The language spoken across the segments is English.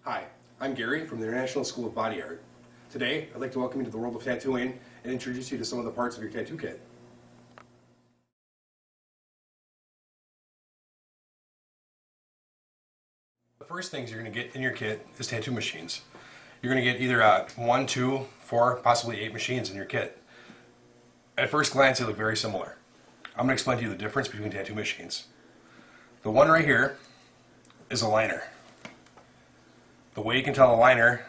Hi, I'm Gary from the International School of Body Art. Today, I'd like to welcome you to the world of tattooing and introduce you to some of the parts of your tattoo kit. The first things you're going to get in your kit is tattoo machines. You're going to get either 1, 2, 4, possibly 8 machines in your kit. At first glance, they look very similar. I'm going to explain to you the difference between tattoo machines. The one right here is a liner. The way you can tell a liner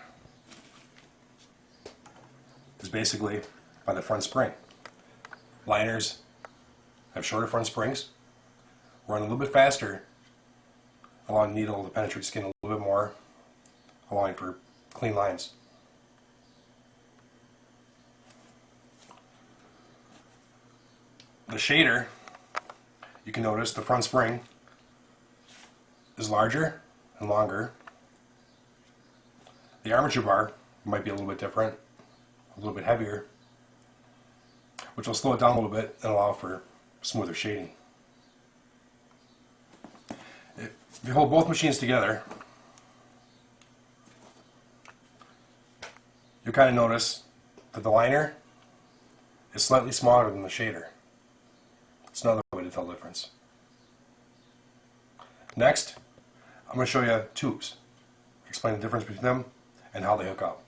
is basically by the front spring. Liners have shorter front springs, run a little bit faster, allowing the needle to penetrate skin a little bit more, allowing for clean lines. The shader, you can notice the front spring is larger and longer. The armature bar might be a little bit different, a little bit heavier, which will slow it down a little bit and allow for smoother shading. If you hold both machines together, you'll kind of notice that the liner is slightly smaller than the shader. It's another way to tell the difference. Next, I'm going to show you tubes. Explain the difference between them and how they hook up.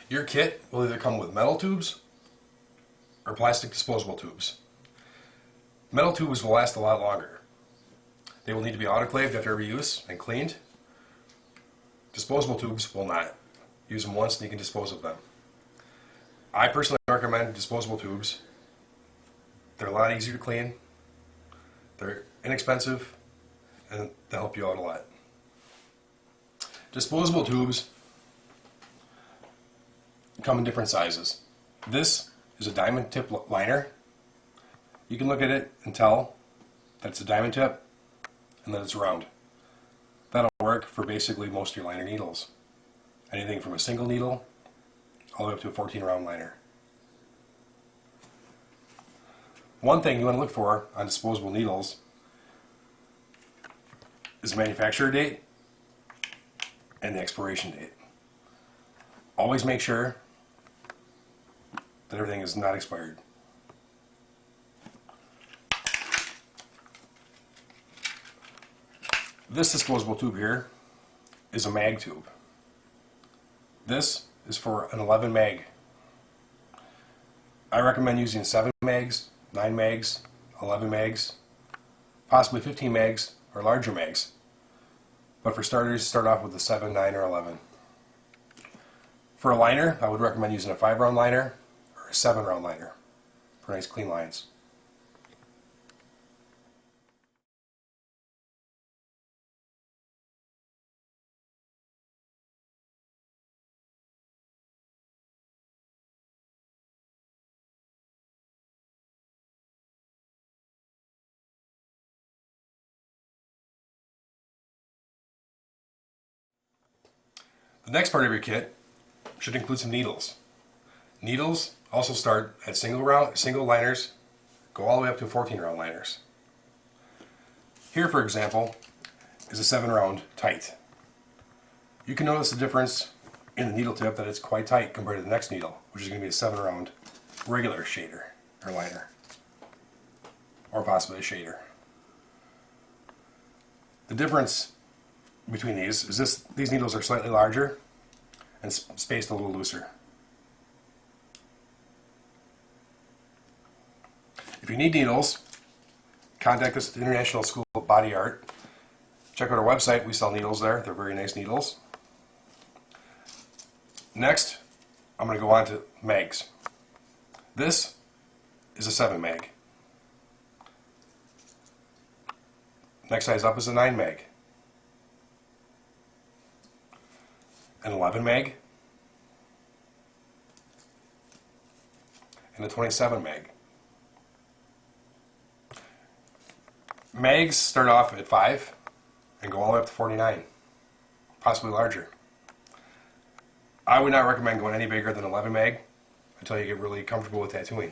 Your kit will either come with metal tubes or plastic disposable tubes. Metal tubes will last a lot longer. They will need to be autoclaved after every use and cleaned. Disposable tubes will not. Use them once and you can dispose of them. I personally recommend disposable tubes. They're a lot easier to clean, they're inexpensive, and they help you out a lot. Disposable tubes come in different sizes. This is a diamond tip liner. You can look at it and tell that it's a diamond tip and that it's round. That'll work for basically most of your liner needles. Anything from a single needle all the way up to a 14 round liner. One thing you want to look for on disposable needles is the manufacturer date and the expiration date. Always make sure that everything is not expired. This disposable tube here is a mag tube. This is for an 11 mag. I recommend using 7 mags, 9 mags, 11 mags, possibly 15 mags or larger mags. But for starters, start off with a 7, 9, or 11. For a liner, I would recommend using a 5 round liner or a 7 round liner for nice clean lines. The next part of your kit should include some needles. Needles also start at single liners, go all the way up to 14 round liners. Here, for example, is a 7 round tight. You can notice the difference in the needle tip that it's quite tight compared to the next needle, which is going to be a 7 round regular shader or liner, or possibly a shader. The difference between these is these needles are slightly larger and spaced a little looser. If you need needles, contact us at the International School of Body Art. Check out our website, we sell needles there, they're very nice needles. Next, I'm going to go on to mags. This is a 7 mag. Next size up is a 9 mag. An 11 mag, and a 27 mag. Mags start off at 5 and go all the way up to 49, possibly larger. I would not recommend going any bigger than 11 mag until you get really comfortable with tattooing.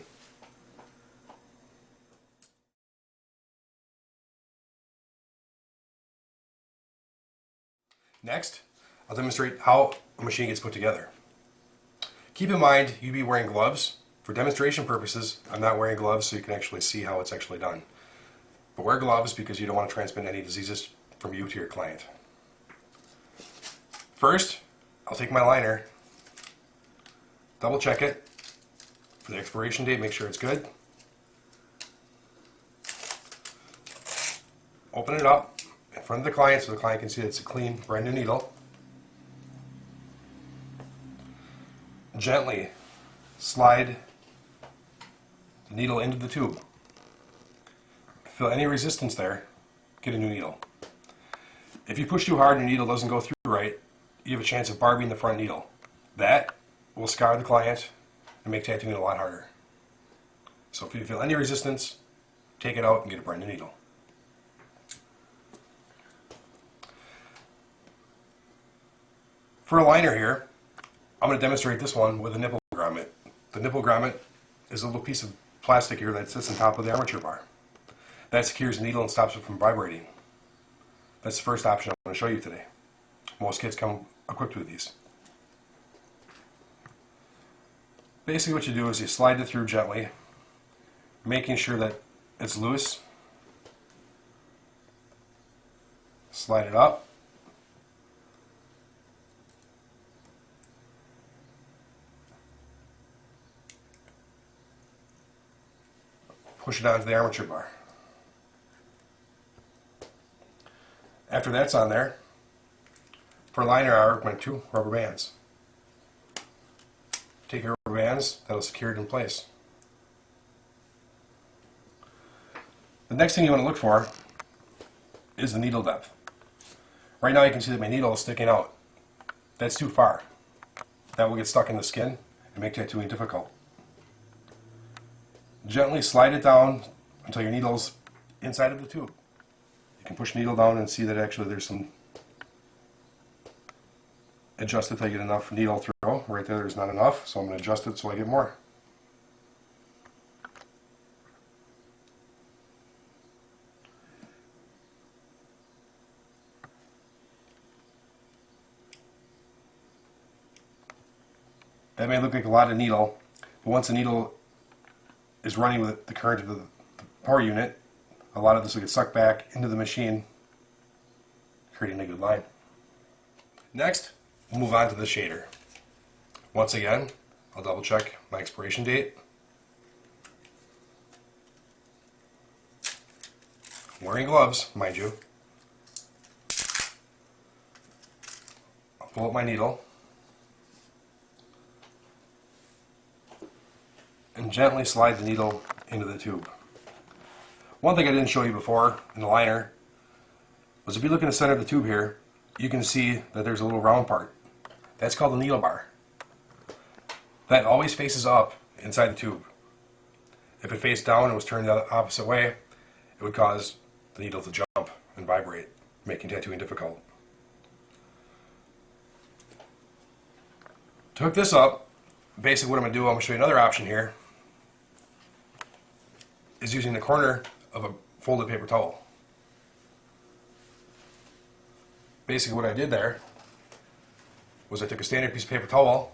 Next, I'll demonstrate how a machine gets put together. Keep in mind, you'd be wearing gloves. For demonstration purposes, I'm not wearing gloves so you can actually see how it's actually done. But wear gloves because you don't want to transmit any diseases from you to your client. First, I'll take my liner, double check it for the expiration date, make sure it's good. Open it up in front of the client so the client can see that it's a clean, brand new needle. Gently slide the needle into the tube. Feel any resistance there, get a new needle. If you push too hard and your needle doesn't go through right, you have a chance of barbing the front needle. That will scar the client and make tattooing a lot harder. So if you feel any resistance, take it out and get a brand new needle. For a liner here, I'm going to demonstrate this one with a nipple grommet. The nipple grommet is a little piece of plastic here that sits on top of the armature bar. That secures the needle and stops it from vibrating. That's the first option I'm going to show you today. Most kits come equipped with these. Basically what you do is you slide it through gently, making sure that it's loose. Slide it up. Push it onto the armature bar. After that's on there, for liner I work my 2 rubber bands. Take your rubber bands, that'll secure it in place. The next thing you want to look for is the needle depth. Right now you can see that my needle is sticking out. That's too far. That will get stuck in the skin and make tattooing difficult. Gently slide it down until your needle's inside of the tube. You can push the needle down and see that actually there's some, adjust it until you get enough needle through. Right there's not enough, so I'm going to adjust it so I get more. That may look like a lot of needle, but once the needle is running with the current of the power unit, a lot of this will get sucked back into the machine, creating a good line. Next, we'll move on to the shader. Once again, I'll double check my expiration date. I'm wearing gloves, mind you. I'll pull up my needle and gently slide the needle into the tube. One thing I didn't show you before in the liner was if you look in the center of the tube here, you can see that there's a little round part. That's called the needle bar. That always faces up inside the tube. If it faced down and was turned the opposite way, it would cause the needle to jump and vibrate, making tattooing difficult. To hook this up, basically what I'm going to do, I'm going to show you another option here, is using the corner of a folded paper towel. Basically what I did there was I took a standard piece of paper towel,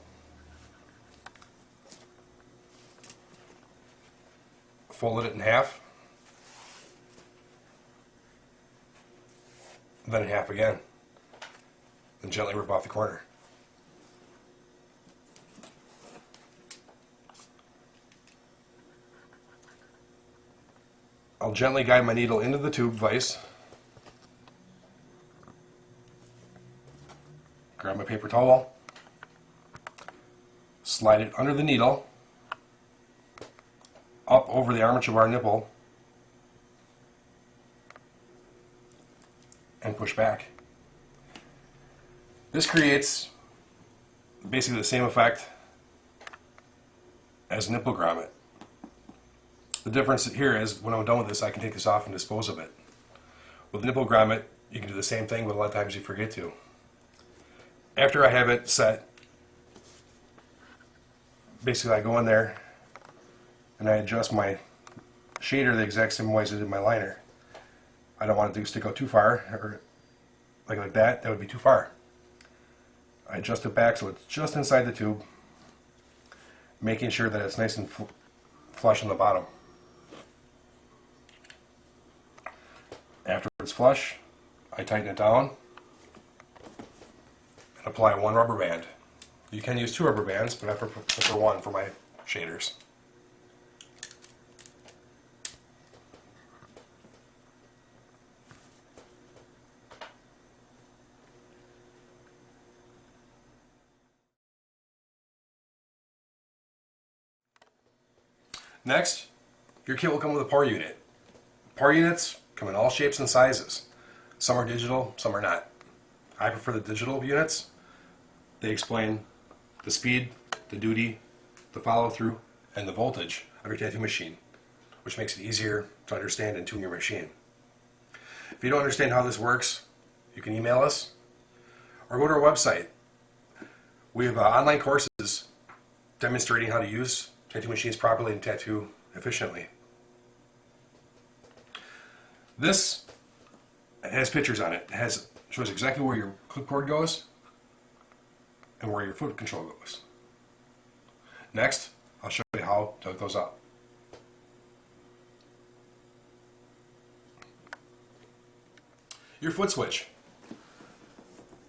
folded it in half, then in half again, and gently rip off the corner. I'll gently guide my needle into the tube vise, grab my paper towel, slide it under the needle, up over the armature bar nipple, and push back. This creates basically the same effect as nipple grommet. The difference here is when I'm done with this, I can take this off and dispose of it. With nipple grommet, you can do the same thing, but a lot of times you forget to. After I have it set, basically I go in there and I adjust my shader the exact same way as I did my liner. I don't want it to stick out too far, or like that, that would be too far. I adjust it back so it's just inside the tube, making sure that it's nice and flush in the bottom. After it's flush, I tighten it down and apply one rubber band. You can use two rubber bands, but I prefer one for my shaders. Next, your kit will come with a pour unit. Pour units come in all shapes and sizes. Some are digital, some are not. I prefer the digital units. They explain the speed, the duty, the follow-through, and the voltage of your tattoo machine, which makes it easier to understand and tune your machine. If you don't understand how this works, you can email us or go to our website. We have online courses demonstrating how to use tattoo machines properly and tattoo efficiently. This has pictures on it. It shows exactly where your clip cord goes and where your foot control goes. Next, I'll show you how to hook those up. Your foot switch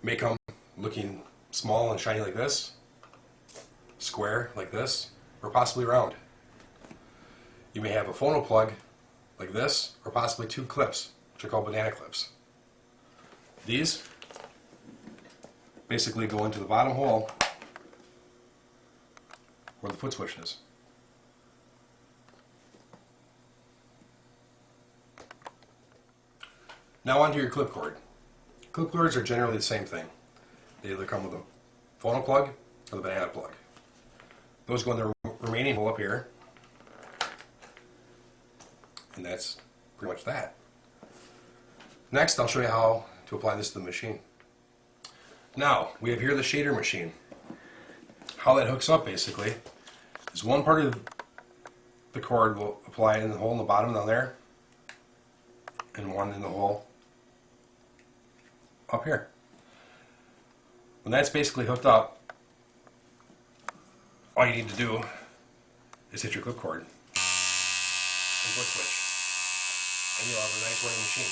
may come looking small and shiny like this, square like this, or possibly round. You may have a phono plug like this, or possibly two clips, which are called banana clips. These basically go into the bottom hole where the foot switch is. Now onto your clip cord. Clip cords are generally the same thing. They either come with a phono plug or the banana plug. Those go in the remaining hole up here, and that's pretty much that. Next, I'll show you how to apply this to the machine. Now, we have here the shader machine. How that hooks up basically is one part of the cord will apply in the hole in the bottom down there, and one in the hole up here. When that's basically hooked up, all you need to do is hit your clip cord and foot switch, and you'll have a nice running machine.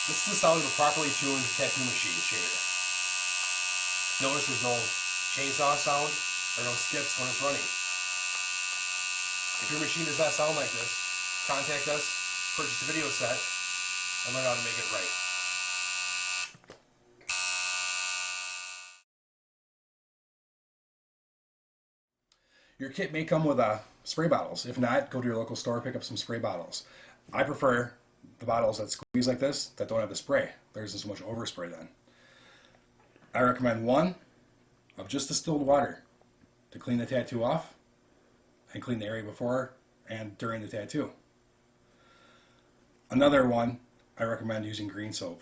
This is the sound of a properly tuned tattoo machine shader. Notice there's no chainsaw sound or no skips when it's running. If your machine does not sound like this, contact us, purchase a video set, and learn how to make it right. Your kit may come with spray bottles. If not, go to your local store, pick up some spray bottles. I prefer the bottles that squeeze like this, that don't have the spray. There isn't so much overspray then. I recommend one of just distilled water to clean the tattoo off and clean the area before and during the tattoo. Another one, I recommend using green soap.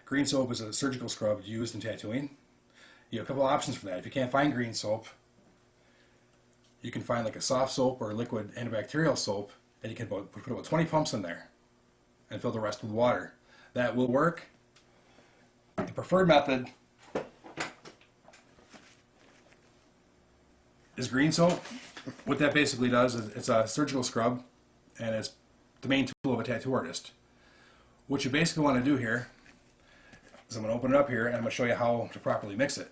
Green soap is a surgical scrub used in tattooing. You have a couple options for that. If you can't find green soap, you can find like a soft soap or a liquid antibacterial soap, and you can put about 20 pumps in there and fill the rest with water. That will work. The preferred method is green soap. What that basically does is it's a surgical scrub, and it's the main tool of a tattoo artist. What you basically want to do here is I'm going to open it up here and I'm going to show you how to properly mix it.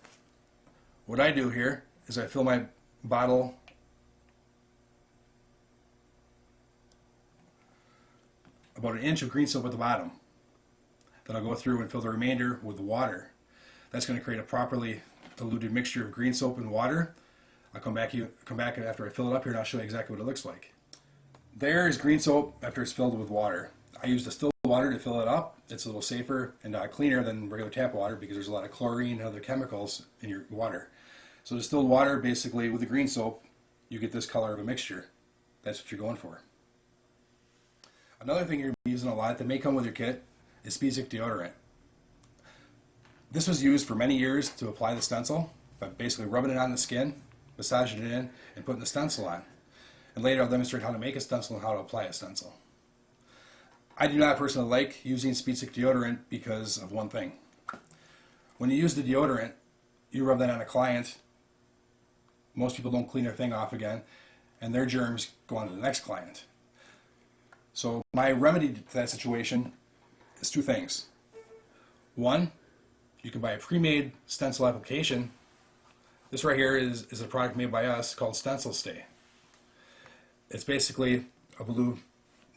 What I do here is I fill my bottle about an inch of green soap at the bottom. Then I'll go through and fill the remainder with water. That's going to create a properly diluted mixture of green soap and water. I'll come back after I fill it up here and I'll show you exactly what it looks like. There is green soap after it's filled with water. I use distilled water to fill it up. It's a little safer and cleaner than regular tap water because there's a lot of chlorine and other chemicals in your water. So distilled water, basically with the green soap, you get this color of a mixture. That's what you're going for. Another thing you're using a lot that may come with your kit is Spezic deodorant. This was used for many years to apply the stencil, by basically rubbing it on the skin, massaging it in, and putting the stencil on. And later I'll demonstrate how to make a stencil and how to apply a stencil. I do not personally like using Spezic deodorant because of one thing. When you use the deodorant, you rub that on a client. Most people don't clean their thing off again, and their germs go on to the next client. So my remedy to that situation is two things. One, you can buy a pre-made stencil application. This right here is a product made by us called Stencil Stay. It's basically a blue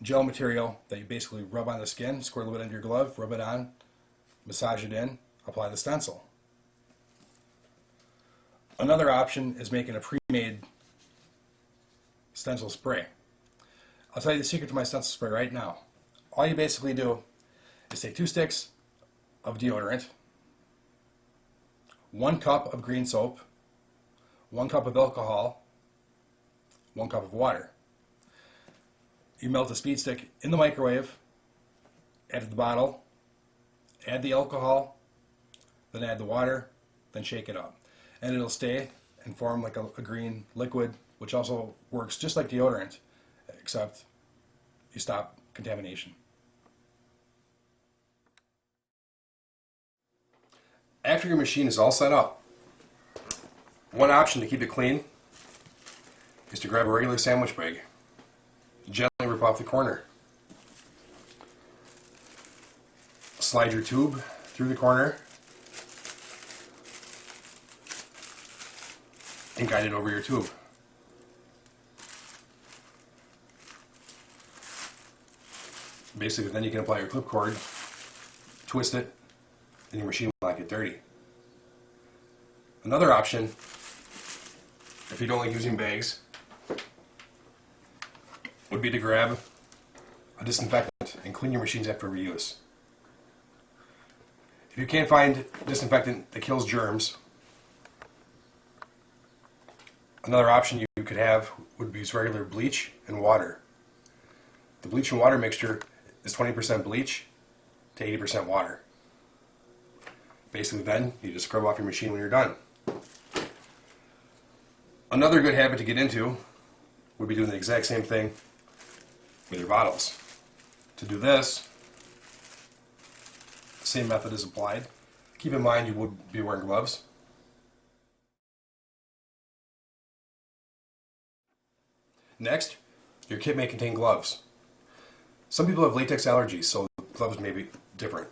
gel material that you basically rub on the skin, squirt a little bit into your glove, rub it on, massage it in, apply the stencil. Another option is making a pre-made stencil spray. I'll tell you the secret to my stencil spray right now. All you basically do is take 2 sticks of deodorant, 1 cup of green soap, 1 cup of alcohol, 1 cup of water. You melt the speed stick in the microwave, add the bottle, add the alcohol, then add the water, then shake it up. And it'll stay and form like a green liquid, which also works just like deodorant, except you stop contamination. After your machine is all set up, one option to keep it clean is to grab a regular sandwich bag, gently rip off the corner, slide your tube through the corner, and guide it over your tube. Basically, then you can apply your clip cord, twist it, and your machine will not get dirty. Another option, if you don't like using bags, would be to grab a disinfectant and clean your machines after every use. If you can't find disinfectant that kills germs, another option you could have would be use regular bleach and water. The bleach and water mixture is 20% bleach to 80% water. Basically then, you just scrub off your machine when you're done. Another good habit to get into would be doing the exact same thing with your bottles. To do this, same method is applied. Keep in mind you would be wearing gloves. Next, your kit may contain gloves. Some people have latex allergies, so gloves may be different.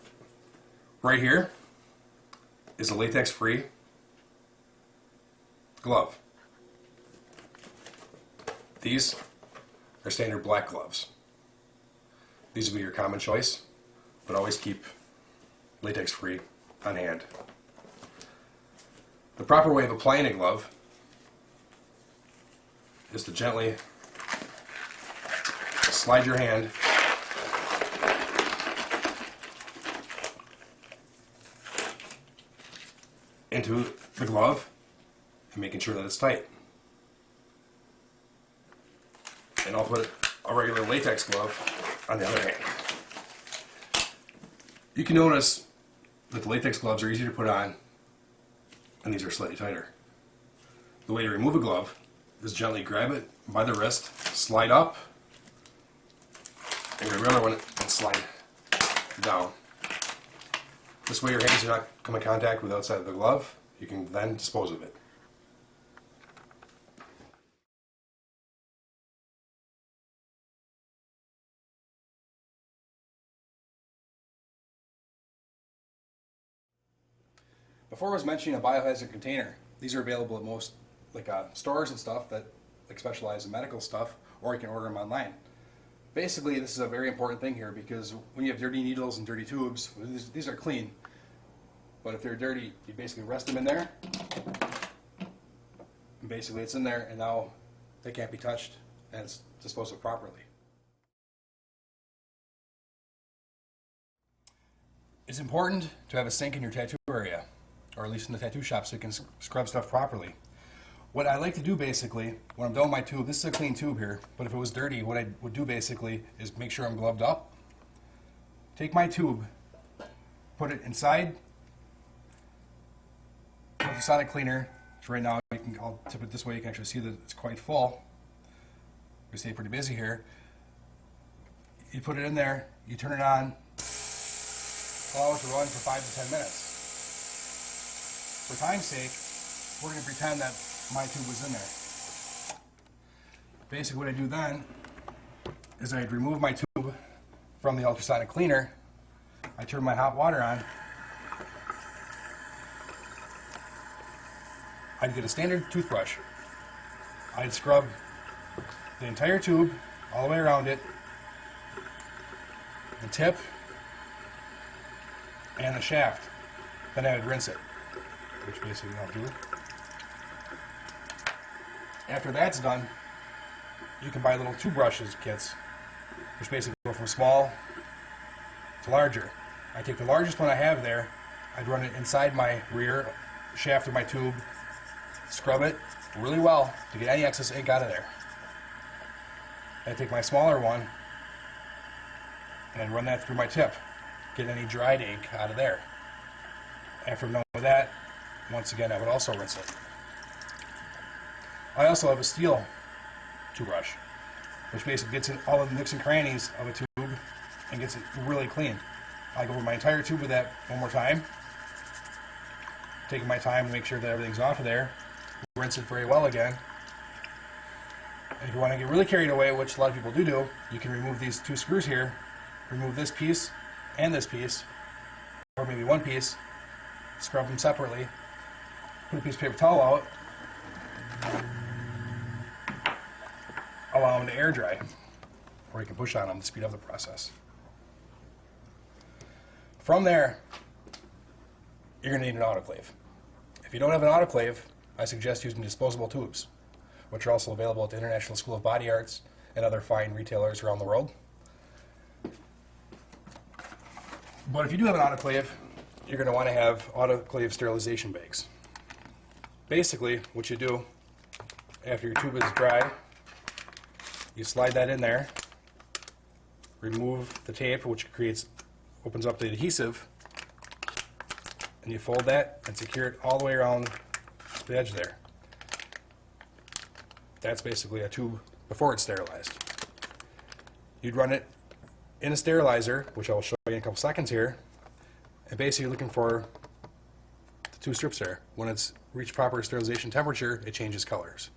Right here is a latex-free glove. These are standard black gloves. These will be your common choice, but always keep latex-free on hand. The proper way of applying a glove is to gently slide your hand into the glove and making sure that it's tight. And I'll put a regular latex glove on the other hand. You can notice that the latex gloves are easier to put on and these are slightly tighter. The way to remove a glove is gently grab it by the wrist, slide up, and grab the other one and slide down. This way your hands do not come in contact with the outside of the glove. You can then dispose of it. Before I was mentioning a biohazard container. These are available at most stores and stuff that specialize in medical stuff, or you can order them online. Basically, this is a very important thing here because when you have dirty needles and dirty tubes, these are clean, but if they're dirty, you basically rest them in there, and basically it's in there, and now they can't be touched, and it's disposed of properly. It's important to have a sink in your tattoo area, or at least in the tattoo shop, so you can scrub stuff properly. What I like to do basically, when I'm done with my tube, this is a clean tube here, but if it was dirty, what I would do basically is make sure I'm gloved up, take my tube, put it inside with the sonic cleaner, which right now I'll tip it this way, you can actually see that it's quite full. We stay pretty busy here. You put it in there, you turn it on, allow it to run for 5 to 10 minutes. for time's sake, we're going to pretend that my tube was in there. Basically what I do then is I'd remove my tube from the ultrasonic cleaner, I turn my hot water on, I'd get a standard toothbrush, I'd scrub the entire tube all the way around it, the tip and the shaft, then I would rinse it, which basically I'll do. After that's done, you can buy little toothbrushes kits, which basically go from small to larger. I take the largest one I have there, I'd run it inside my rear shaft of my tube, scrub it really well to get any excess ink out of there. I take my smaller one and I'd run that through my tip, get any dried ink out of there. After I'm done with that, once again, I would also rinse it. I also have a steel toothbrush, which basically gets in all of the nooks and crannies of a tube and gets it really clean. I go over my entire tube with that one more time, taking my time to make sure that everything's off of there, rinse it very well again. And if you want to get really carried away, which a lot of people do, you can remove these two screws here, remove this piece and this piece, or maybe one piece, scrub them separately, put a piece of paper towel out, allow them to air dry, or you can push on them to speed up the process. From there, you're going to need an autoclave. If you don't have an autoclave, I suggest using disposable tubes, which are also available at the International School of Body Arts and other fine retailers around the world. But if you do have an autoclave, you're going to want to have autoclave sterilization bags. Basically, what you do after your tube is dry, you slide that in there, remove the tape, which opens up the adhesive, and you fold that and secure it all the way around the edge there. That's basically a tube before it's sterilized. You'd run it in a sterilizer, which I'll show you in a couple seconds here, and basically looking for the two strips there. When it's reached proper sterilization temperature, it changes colors.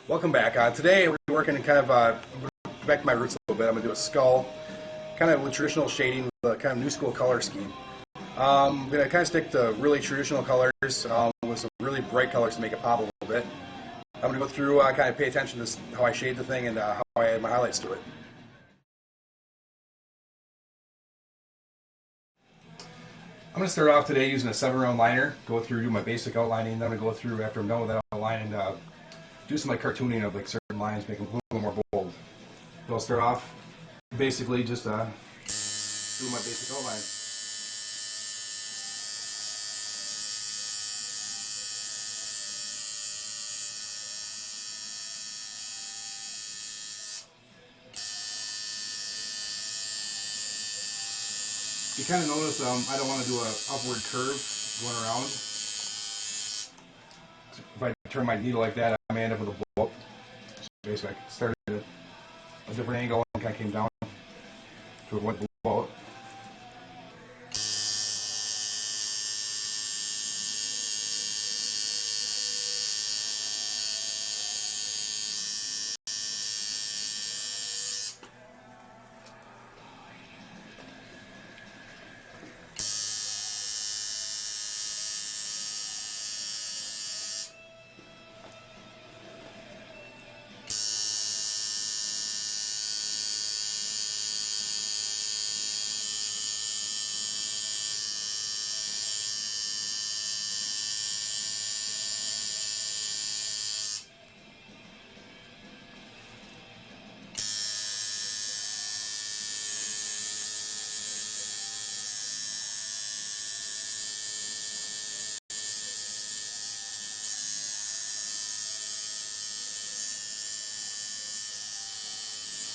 Welcome back. Today we're working to kind of back to my roots a little bit. I'm going to do a skull, kind of with traditional shading, with a kind of new school color scheme. I'm going to kind of stick to really traditional colors with some really bright colors to make it pop a little bit. I'm going to go through, kind of pay attention to how I shade the thing and how I add my highlights to it. I'm I'm going to start off today using a 7-round liner, go through, do my basic outlining, then I'm going to go through, after I'm done with that outline, and do some like cartooning of like certain lines, make them a little more bold. So I'll start off basically just do my basic outline. You kind of notice I don't want to do an upward curve going around. If I turn my needle like that, I may end up with a blow up. So basically, I started at a different angle and kind of came down to avoid the blow up.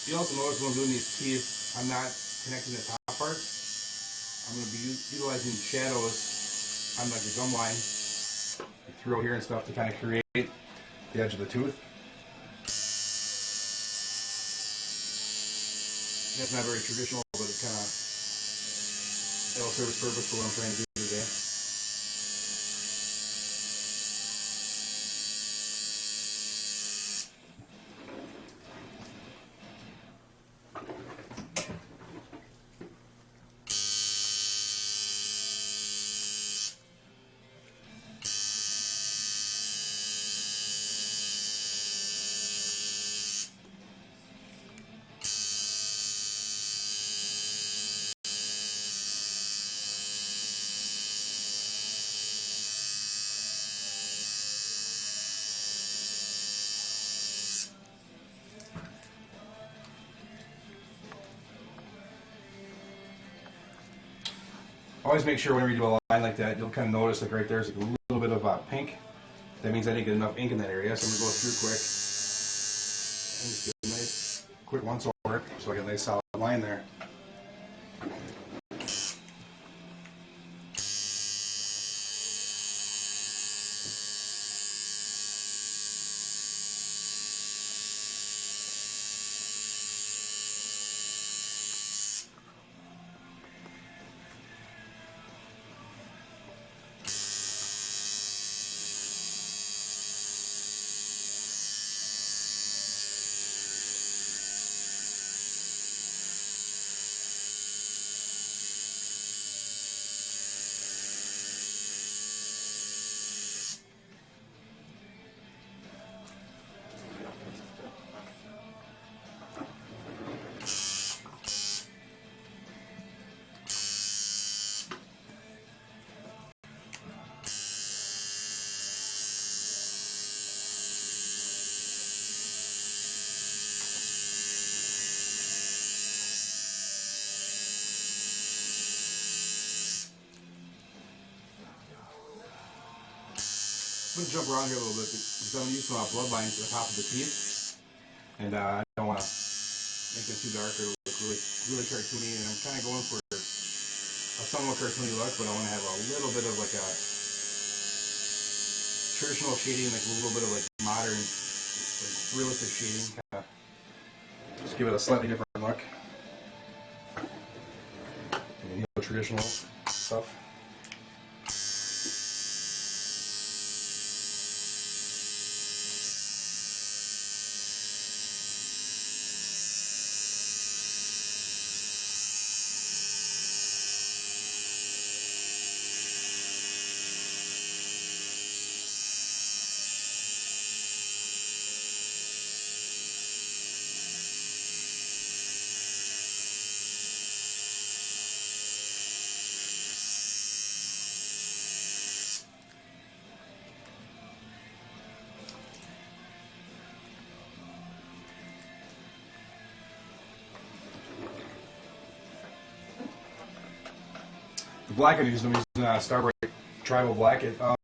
You also notice when I'm doing these teeth, I'm not connecting the top part. I'm going to be utilizing shadows on like the gum line, like through here and stuff, to kind of create the edge of the tooth. That's not very traditional, but it kind of, it'll serve its purpose for what I'm trying to do today. Always make sure whenever you do a line like that, you'll kind of notice like right there's like a little bit of pink. That means I didn't get enough ink in that area, so I'm going to go through quick and just get a nice quick once over so I get a nice solid line there. I'm going to jump around here a little bit because I'm going to use some blood lines at the top of the teeth, and I don't want to make them too dark or look really cartoony, and I'm kind of going for a somewhat cartoony look, but I want to have a little bit of like a traditional shading, like a little bit of like modern, like realistic shading, kind of just give it a slightly different look. And you know, traditional stuff. The black I'm using Starbright Tribal Black. I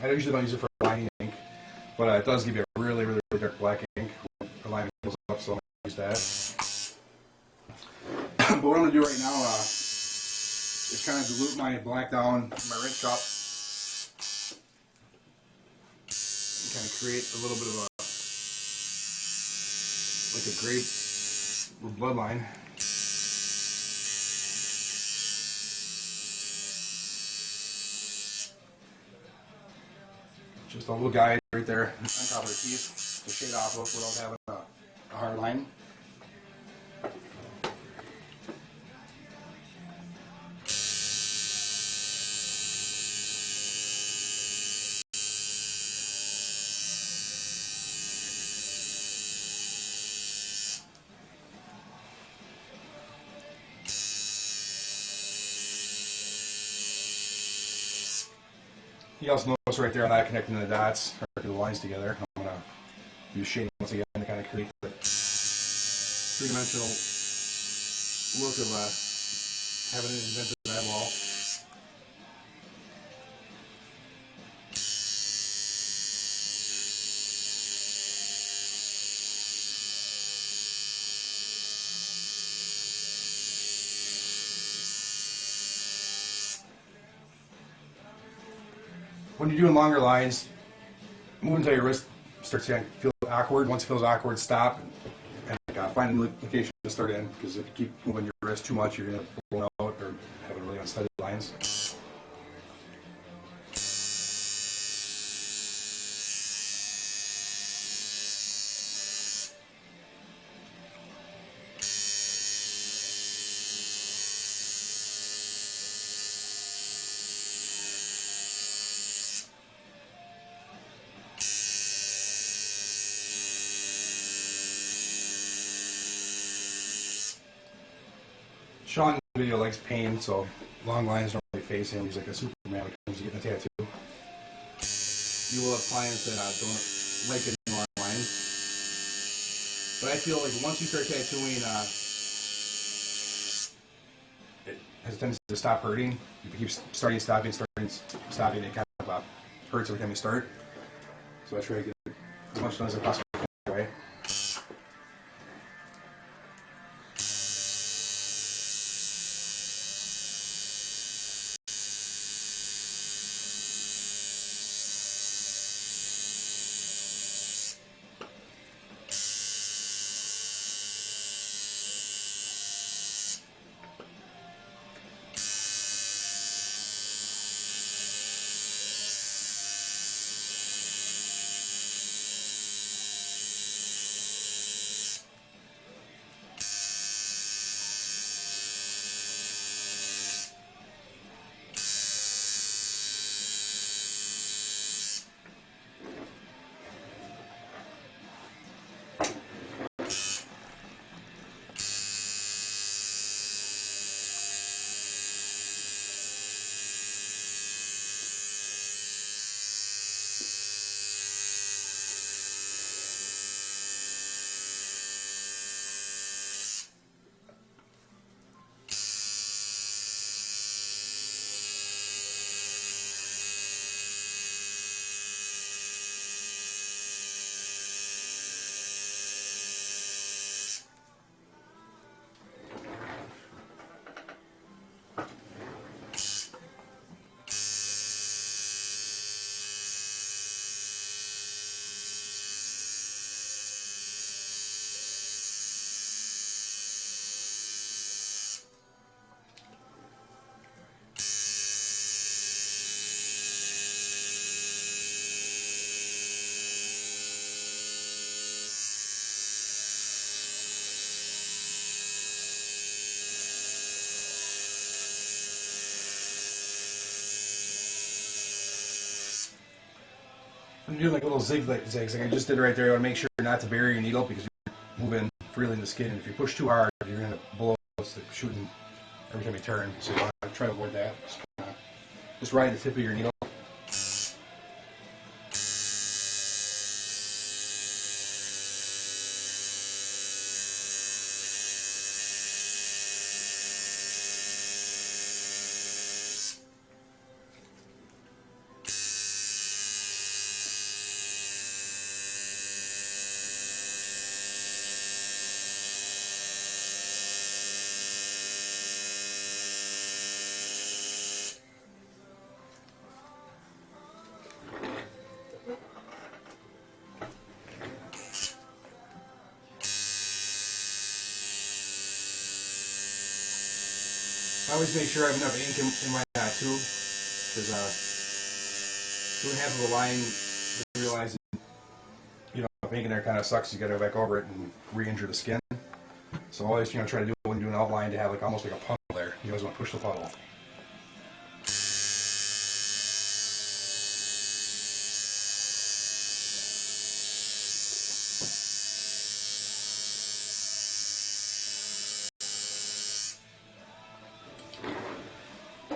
usually don't use it for lining ink, but it does give you a really, really, really dark black ink. The line goes up, so I'm going to use that. But what I'm going to do right now is kind of dilute my black down in my rinse cup. And kind of create a little bit of a grape bloodline. Just a little guide right there on top of the teeth to shade off of without having a hard line. You also notice right there I'm not connecting the dots or the lines together. I'm going to use shading once again to kind of create the three-dimensional look of having an indented eyeball. When you're doing longer lines, move until your wrist starts to feel awkward. Once it feels awkward, stop and find a new location to start in, because if you keep moving your wrist too much, you're going to blow out or have really unsteady lines. Sean in the video likes pain, so long lines don't really face him. He's like a Superman when it comes to getting a tattoo. You will have clients that don't like getting long lines. But I feel like once you start tattooing, it has a tendency to stop hurting. If you keep starting, stopping, it kind of hurts every time you start. So I try to get as much done as I possibly can that way. I'm doing like a little zigzag like I just did right there. I want to make sure not to bury your needle because you're moving freely in the skin. And if you push too hard, you're going to blow. It's like shooting every time you turn. So you want to try to avoid that. Just ride the tip of your needle. always make sure I have enough ink in my tube, because doing half of a line, realizing if ink in there kind of sucks, you got to go back over it and re-injure the skin. So always try to do when you do an outline to have almost like a puddle there. You always want to push the puddle.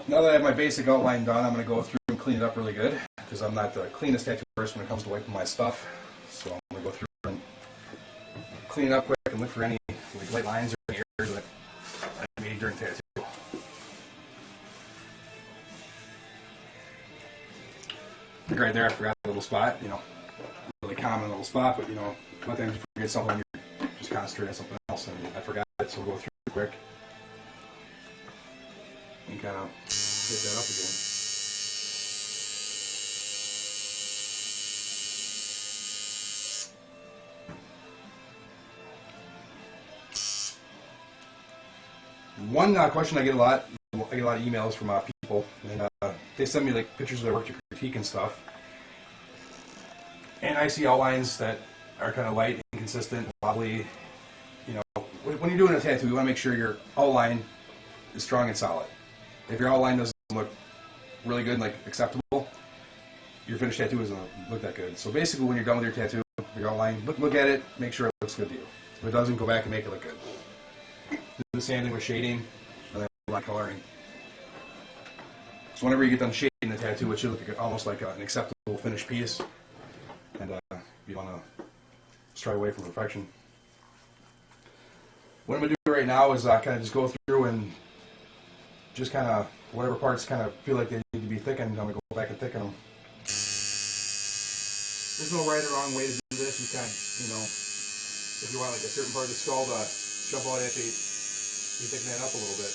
Now that I have my basic outline done, I'm going to go through and clean it up really good, because I'm not the cleanest tattoo artist when it comes to wiping my stuff. So I'm going to go through and clean it up quick and look for any light lines or any errors that I made during tattoo. Right there, I forgot a little spot, really common little spot, but sometimes you forget something when you're just concentrating on something else, and I forgot it, so we'll go through it quick and kind of hit that up again. One question I get a lot of emails from people, and they send me pictures of their work to critique and stuff. And I see outlines that are kind of light, inconsistent, wobbly. When you're doing a tattoo, you want to make sure your outline is strong and solid. If your outline doesn't look really good and acceptable, your finished tattoo isn't going to look that good. So basically, when you're done with your tattoo, your outline, look at it, make sure it looks good to you. If it doesn't, go back and make it look good. Do the same thing with shading and then coloring. So whenever you get done shading the tattoo, it should look almost like an acceptable finished piece. And you want to stray away from perfection. What I'm going to do right now is kind of just go through and just kind of, whatever parts kind of feel like they need to be thickened, I'm going to go back and thicken them. There's no right or wrong way to do this. You can, if you want a certain part of the skull to jump out at you, you thicken that up a little bit.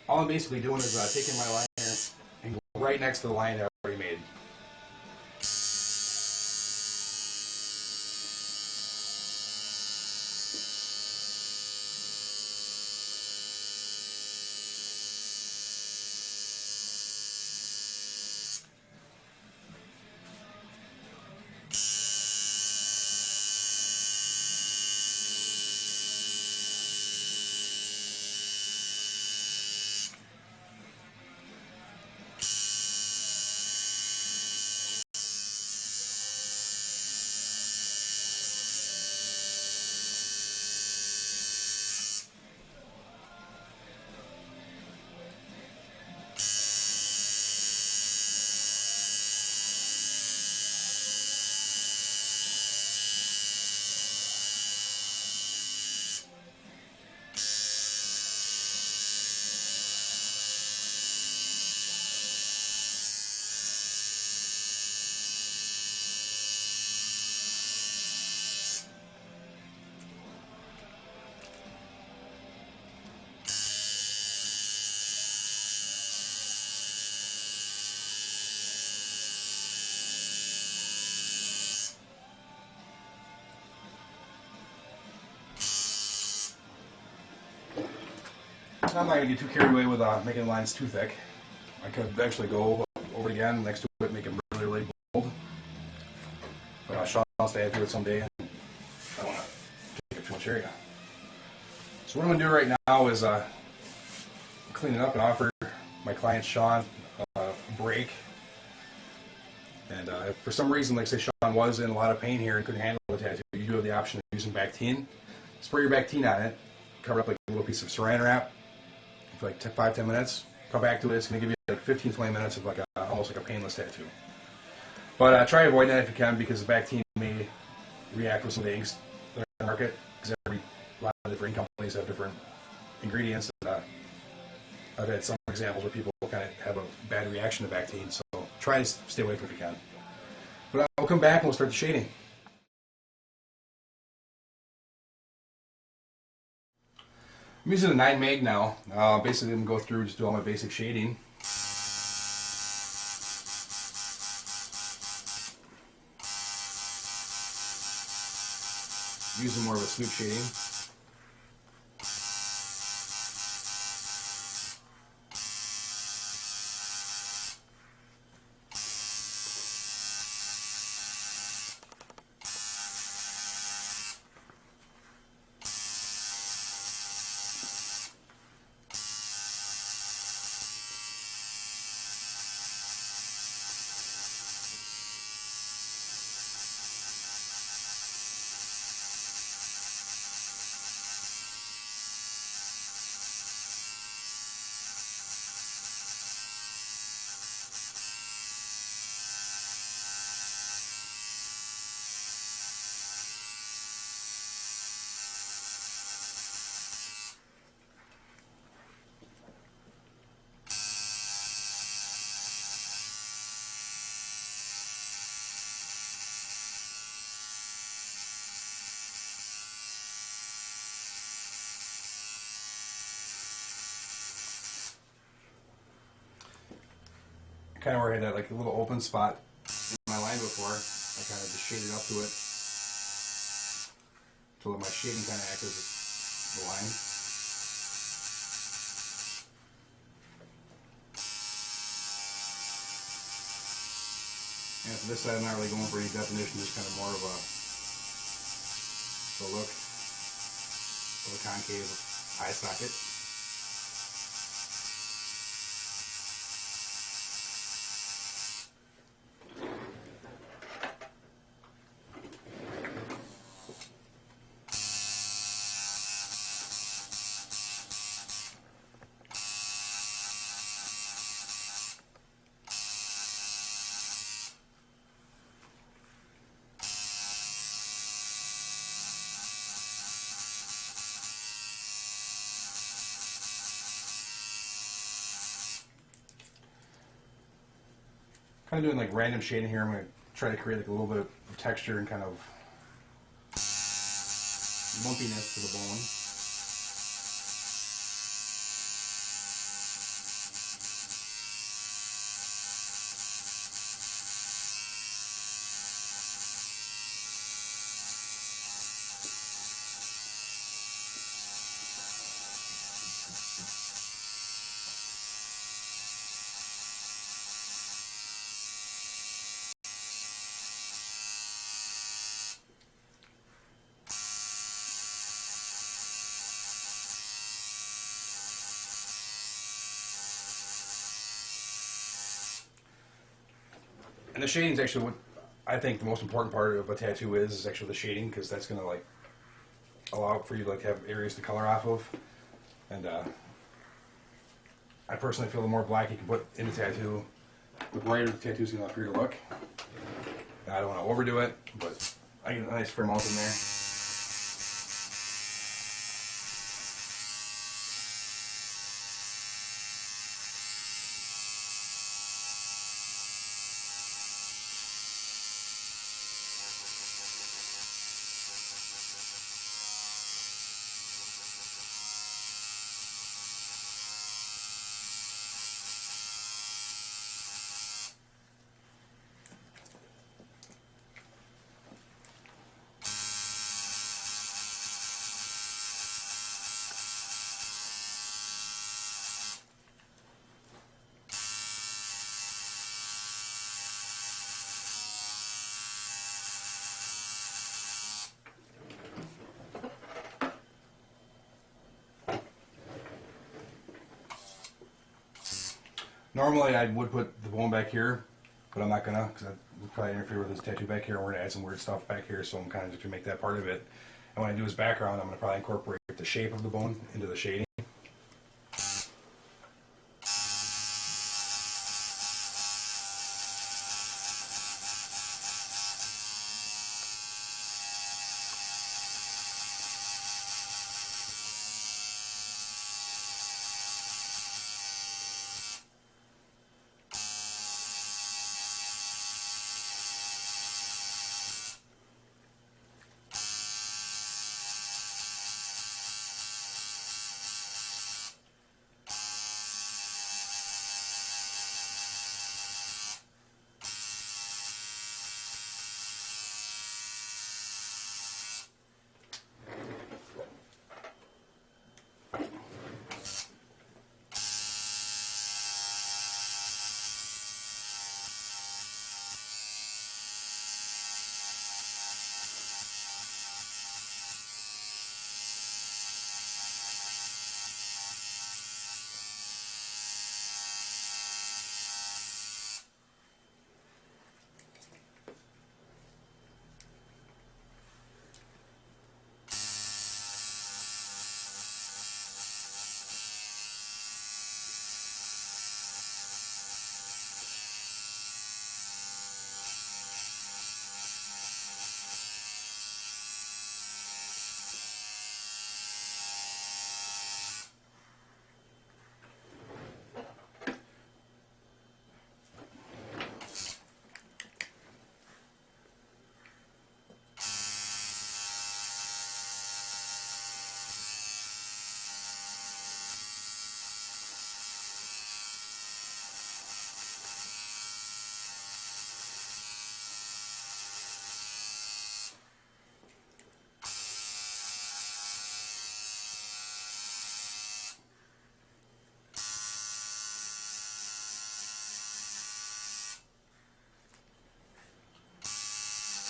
All I'm basically doing is taking my liner and go right next to the line that I already made. I'm not going to get too carried away with making the lines too thick. I could actually go over it again next to it, make it really, really bold. But Sean wants to add to it someday, and I don't want to take up too much area. So what I'm going to do right now is clean it up and offer my client Sean a break. And if for some reason, like say Sean was in a lot of pain here and couldn't handle the tattoo, you do have the option of using Bactine. Spray your Bactine on it, cover up like a little piece of saran wrap for like 5-10 minutes. Come back to it. It's going to give you like 15-20 minutes of like almost like a painless tattoo. But try avoiding that if you can, because the Bactine may react with some of the inks that are market, because a lot of different companies have different ingredients. And, I've had some examples where people kind of have a bad reaction to Bactine, so try to stay away from it if you can. But I'll come back and we'll start the shading. I'm using a 9 meg now. Basically, I'm going to go through and just do all my basic shading. Using more of a snoop shading. Kind of where I had that like a little open spot in my line before, I kind of just shaded up to it so that my shading kind of acts as the line. And for this side, I'm not really going for any definition, just kind of more of the look of a concave eye socket. Kind of doing like random shading here. I'm going to try to create like a little bit of texture and kind of lumpiness to the bone. And the shading is actually what I think the most important part of a tattoo is actually the shading, because that's going to like allow for you to like have areas to color off of. And I personally feel the more black you can put in a tattoo, the brighter the tattoo is going to appear to look. I don't want to overdo it, but I get a nice fair amount in there. Normally I would put the bone back here, but I'm not gonna, because that would probably interfere with this tattoo back here. We're gonna add some weird stuff back here, so I'm kind of just gonna make that part of it. And when I do his background, I'm gonna probably incorporate the shape of the bone into the shading.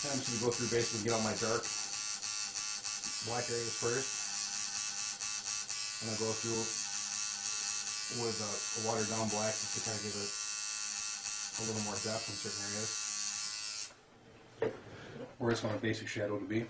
I'm just going to go through basically get all my dark black areas first. And I'll go through with a watered down black just to kind of give it a little more depth in certain areas. Where I just want a basic shadow to be.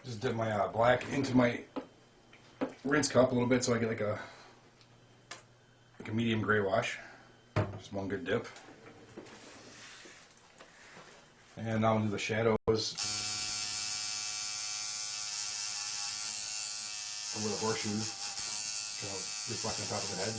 Just dip my black into my rinse cup a little bit so I get like a medium gray wash. Just one good dip. And now I'll do the shadows with a horseshoe, reflect on top of the head.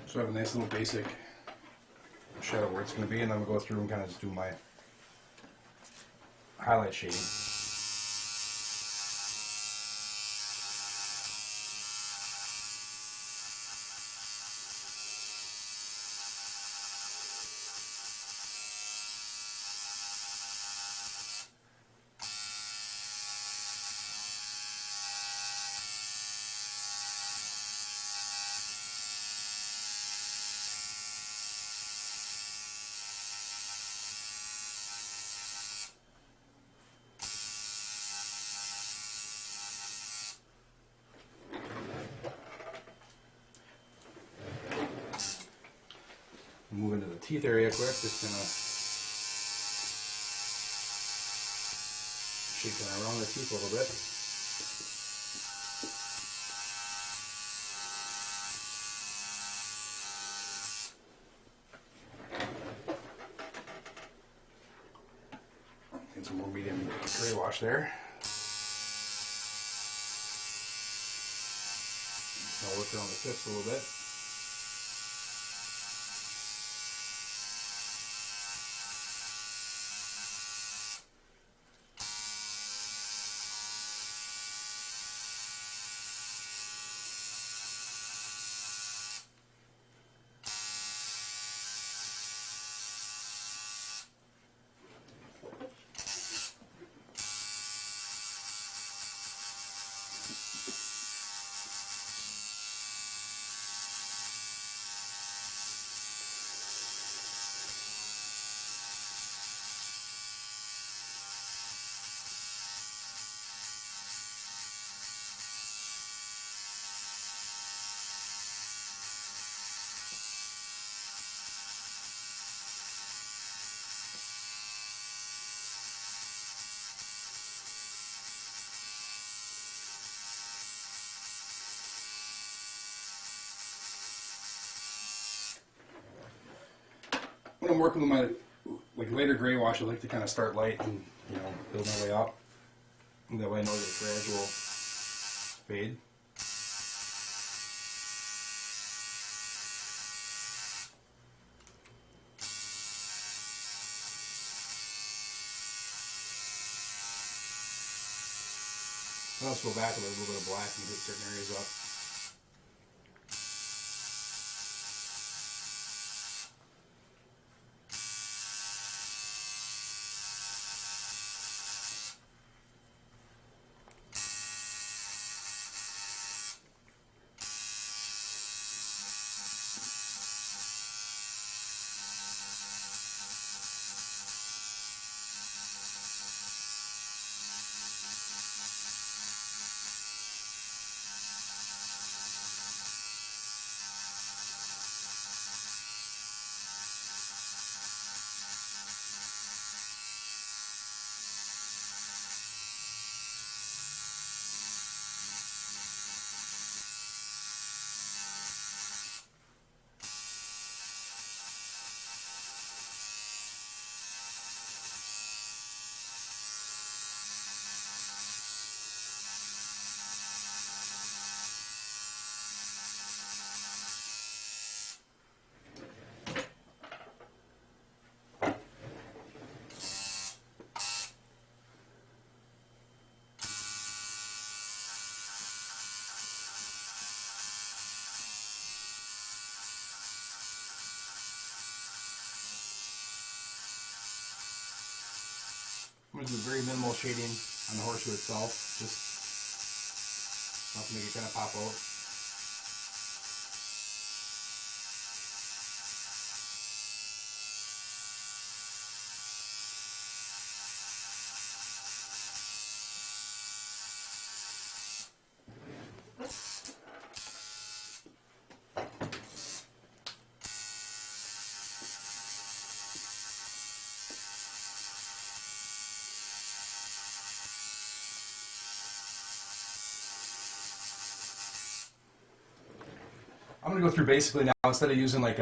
So I have a nice little basic shadow where it's going to be, and then we'll go through and kind of just do my highlight shading. Move into the teeth area quick, just gonna shake that around the teeth a little bit. Get some more medium gray wash there. I'll work around the tips a little bit. When I'm working with my later gray wash, I like to kind of start light and build my way up. And that way I know that gradual fade. Let's go back with a little bit of black and hit certain areas up. I'm going to do very minimal shading on the horseshoe itself, just enough to make it kind of pop out. I'm going to go through basically now, instead of using like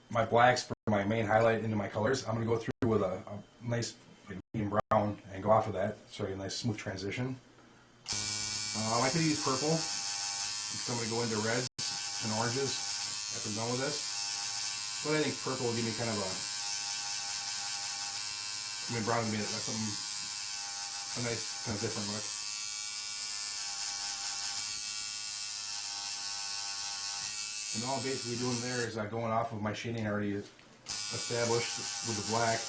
my blacks for my main highlight into my colors, I'm going to go through with a nice like medium brown and go off of that, so you a nice smooth transition. I could use purple, so I'm going to go into reds and oranges after I'm done with this. But I think purple will give me kind of a, brown will give me something, a nice kind of different look. And all I'm basically doing there is going off of my shading already established with the black.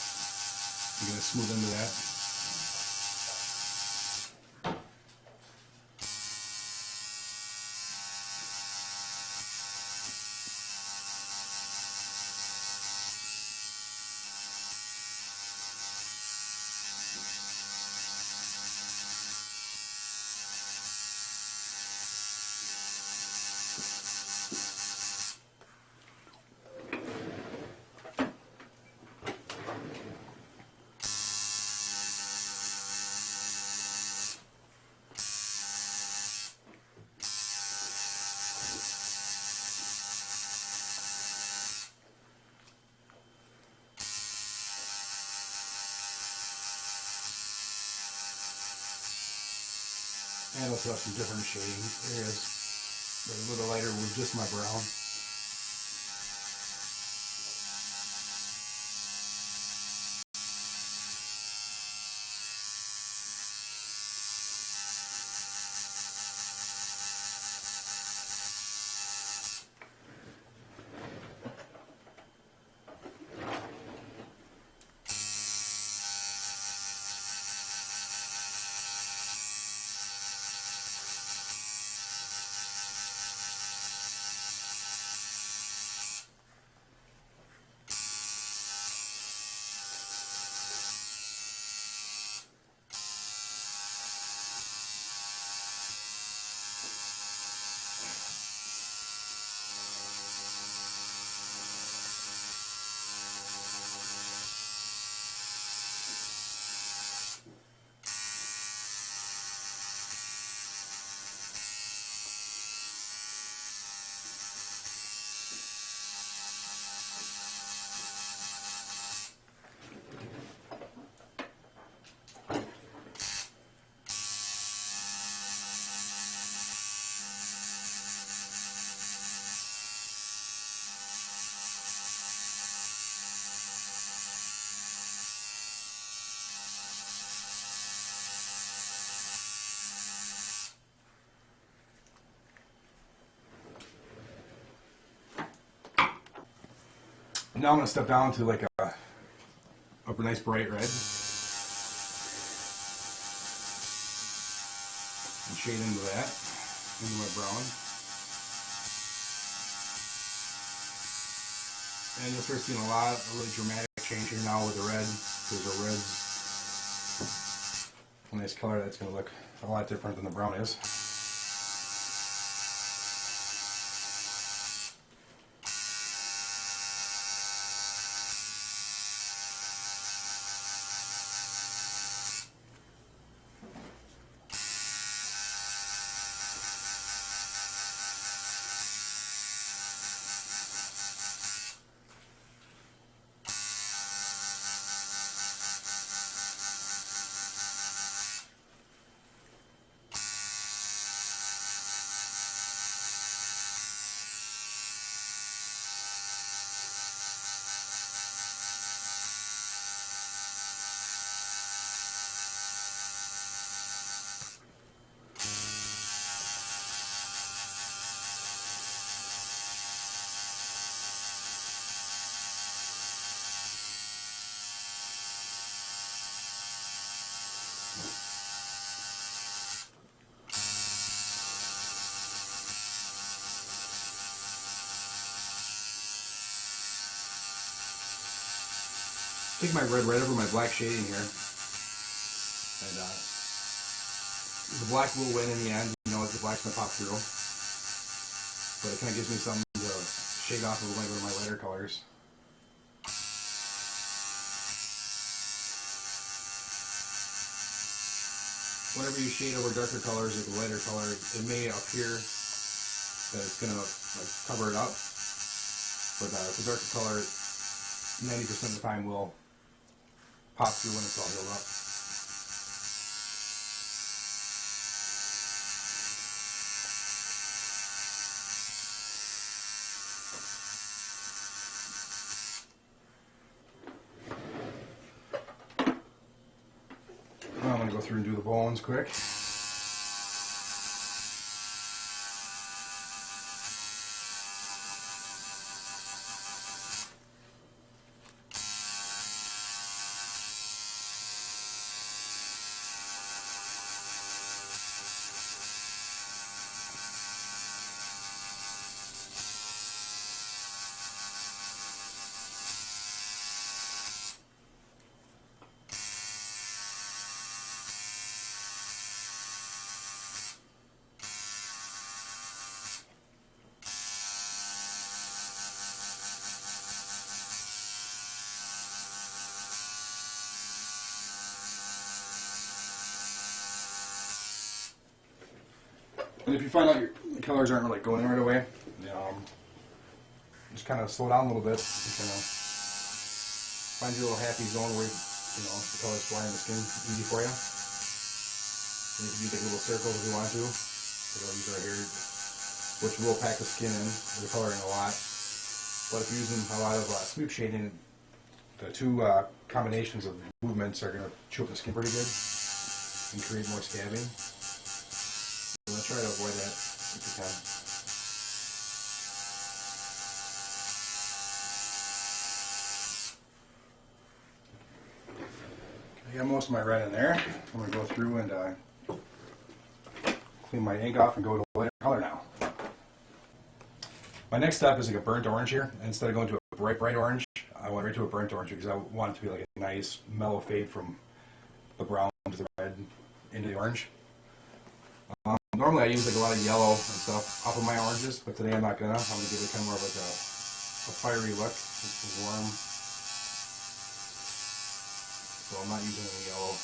I'm going to smooth into that. And I'll put up some different shading areas that are a little lighter with just my brown. Now I'm going to step down to like a nice bright red and shade into that, into my brown. And you'll start seeing a lot of really dramatic change here now with the red, because the red's a nice color that's going to look a lot different than the brown is. Take my red right over my black shading here, and the black will win in the end. You know, the black's gonna pop through, but it kind of gives me something to shade off of when I go to my lighter colors. Whenever you shade over darker colors like a lighter color, it may appear that it's gonna like cover it up, but the darker color 90% of the time will pop through when it's all healed up. Now I'm going to go through and do the bones quick. And if you find out your colors aren't really going right away, just kind of slow down a little bit and kind of find your little happy zone where the colors fly in the skin easy for you. And you can use like little circles if you want to. Like I'll use right here, which will pack the skin in with the coloring a lot. But if you're using a lot of smooth shading, the two combinations of movements are going to chew up the skin pretty good and create more scabbing. I'm going to try to avoid that if you can. I got most of my red in there. I'm going to go through and clean my ink off and go to a lighter color now. My next step is like a burnt orange here. And instead of going to a bright orange, I went right to a burnt orange because I want it to be like a nice mellow fade from the brown to the red into the orange. Normally I use like a lot of yellow and stuff off of my oranges, but today I'm not gonna. I'm gonna give it kind of more of like a fiery look. It's warm. So I'm not using any yellow.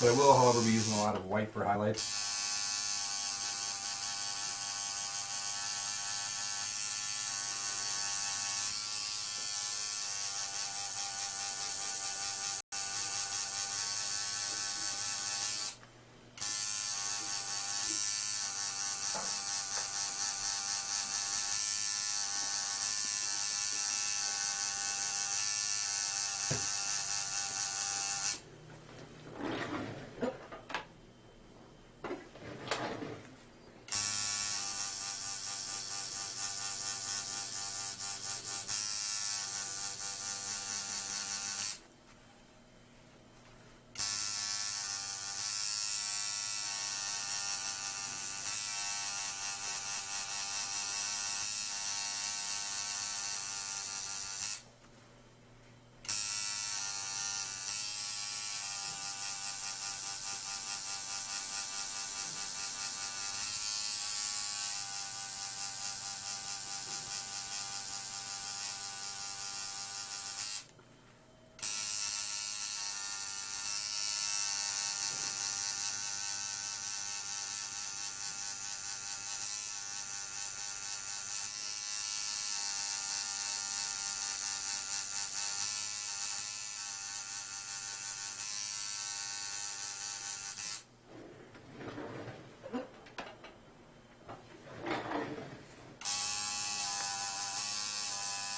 But I will, however, be using a lot of white for highlights.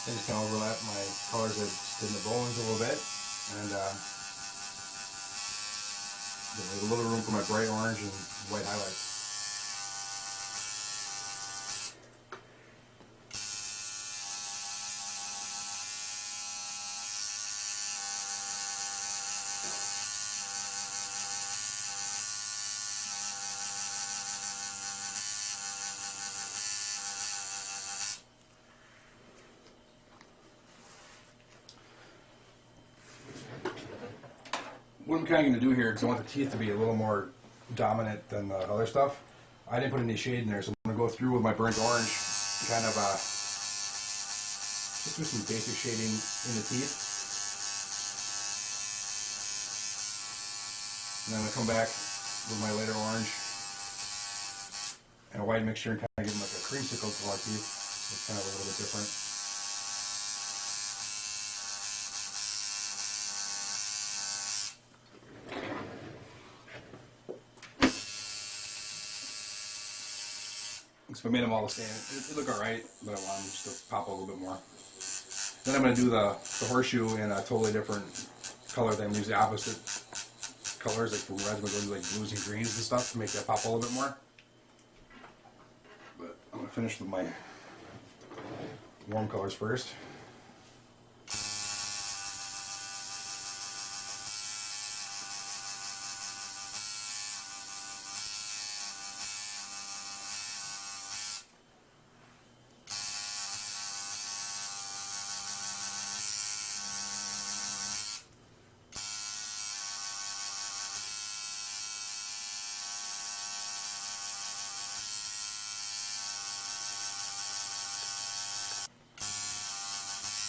I just kind of overlap my colors that just in the bones a little bit, and leave a little room for my bright orange and white highlights. What I'm kind of going to do here, because I want the teeth to be a little more dominant than the other stuff, I didn't put any shade in there, so I'm going to go through with my burnt orange, kind of just do some basic shading in the teeth. And then I'm going to come back with my lighter orange and a white mixture and kind of give them like a creamsicle color teeth. It's kind of a little bit different. So I made them all the same. It look alright, but I want them just to pop a little bit more. Then I'm going to do the horseshoe in a totally different color. Then I'm going to use the opposite colors, like from reds, I'm going to do like blues and greens and stuff to make that pop a little bit more. But I'm going to finish with my warm colors first.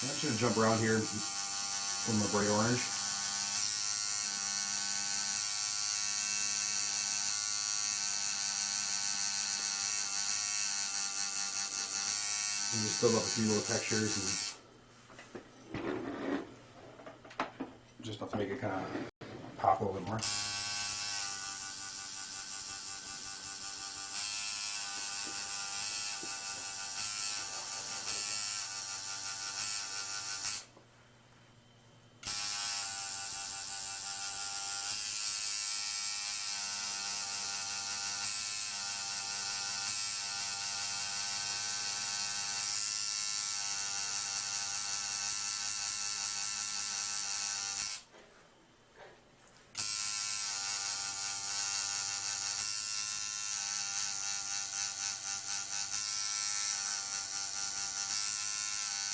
I'm just going to jump around here with my bright orange. And just build up a few little textures, and just enough to make it kind of pop a little bit more.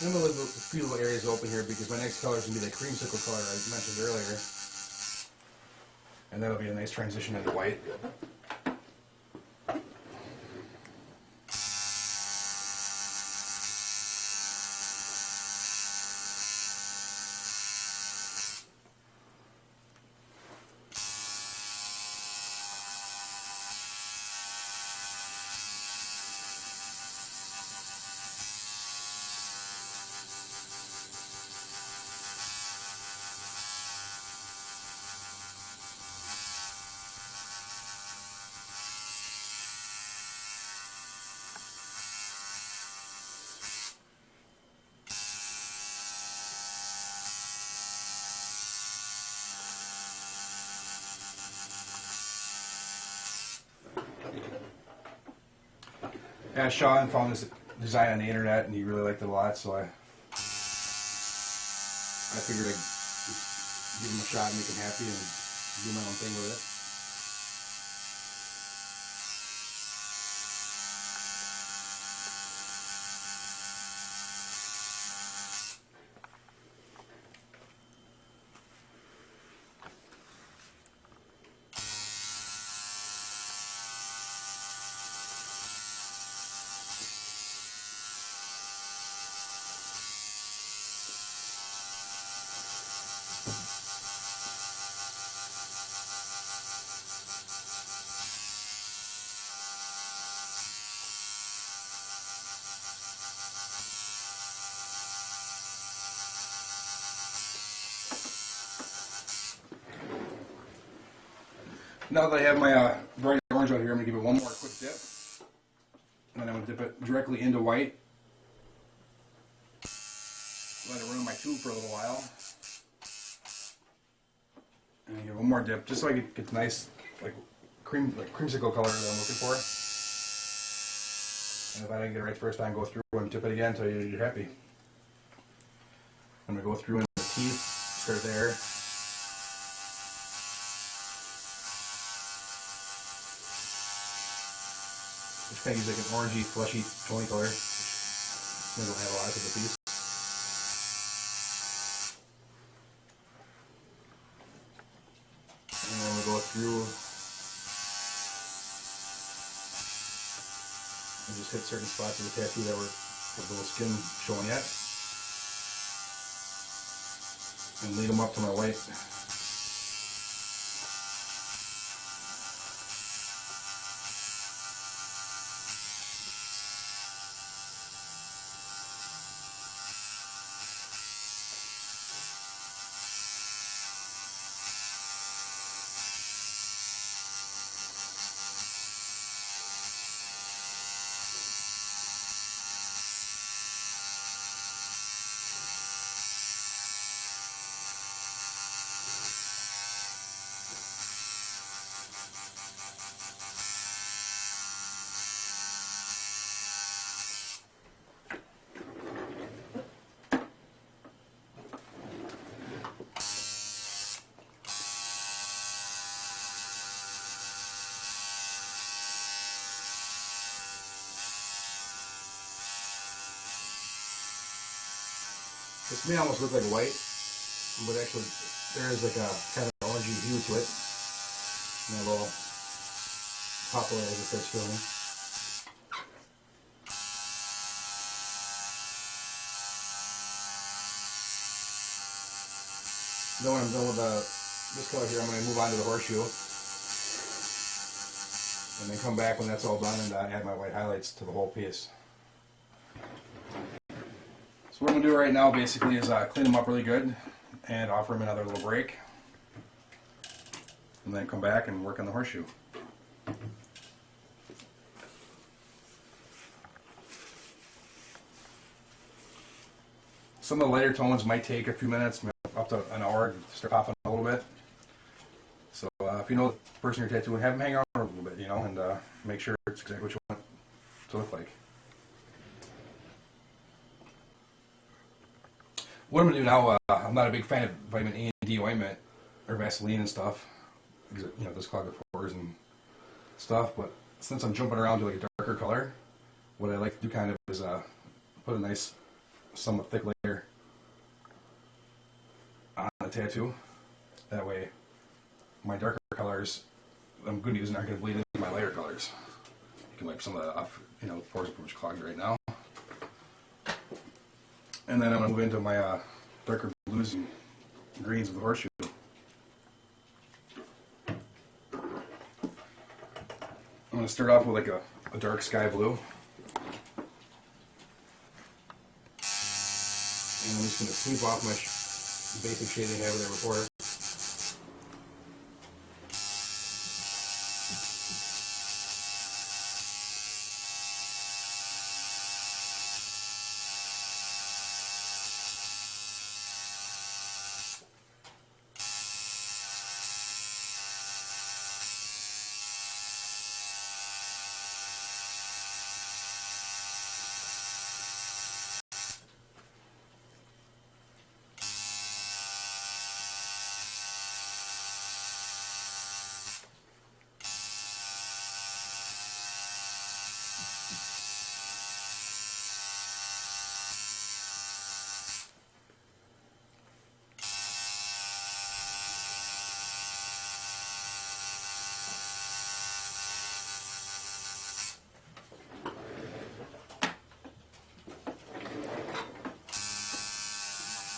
I'm going to leave a few little areas open here because my next color is going to be the creamsicle color I mentioned earlier. And that'll be a nice transition into white. Yeah, Sean found this design on the internet and he really liked it a lot, so I figured I'd give him a shot and make him happy and do my own thing with it. Now that I have my bright orange out here, I'm going to give it one more quick dip. And then I'm going to dip it directly into white. Let it run my tube for a little while. And give it one more dip, just so I get the nice, creamsicle color that I'm looking for. And if I didn't get it right first time, go through and tip it again until you're happy. I'm going to go through in the teeth, start there. Just kind of use like an orangey, fleshy, tony color. I don't have a lot of the piece. And then we'll go through and just hit certain spots of the tattoo that were with a little skin showing yet. And lead them up to my white. This may almost look like white, but actually there is like a kind of orangey hue to it. And a little pop away as it starts filling. Then when I'm done with this color here, I'm going to move on to the horseshoe. And then come back when that's all done and add my white highlights to the whole piece. So what I'm going to do right now basically is clean them up really good and offer them another little break. And then come back and work on the horseshoe. Some of the lighter tones might take a few minutes, up to an hour to start popping a little bit. So if you know the person you're tattooing, have them hang around a little bit, you know, and make sure it's exactly what you want it to look like. What I'm going to do now, I'm not a big fan of vitamin A and D ointment or Vaseline and stuff, because it, does clog the pores and stuff, but since I'm jumping around to like a darker color, what I like to do kind of is put a nice, somewhat thick layer on the tattoo. That way, my darker colors I'm going to use aren't going to bleed into my lighter colors. You can wipe some of that off, the pores are pretty much clogged right now. And then I'm going to move into my darker blues and greens of the horseshoe. I'm going to start off with like a dark sky blue. And I'm just going to sweep off my basic shading I have there before.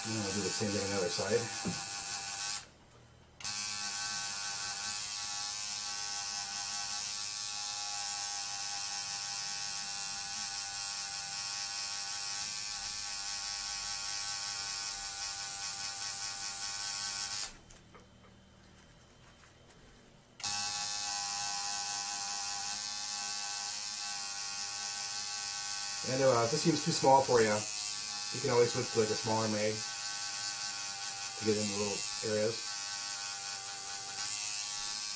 And I'll do the same thing on the other side. And if this seems too small for you, You can always switch to like a smaller mag to get into little areas.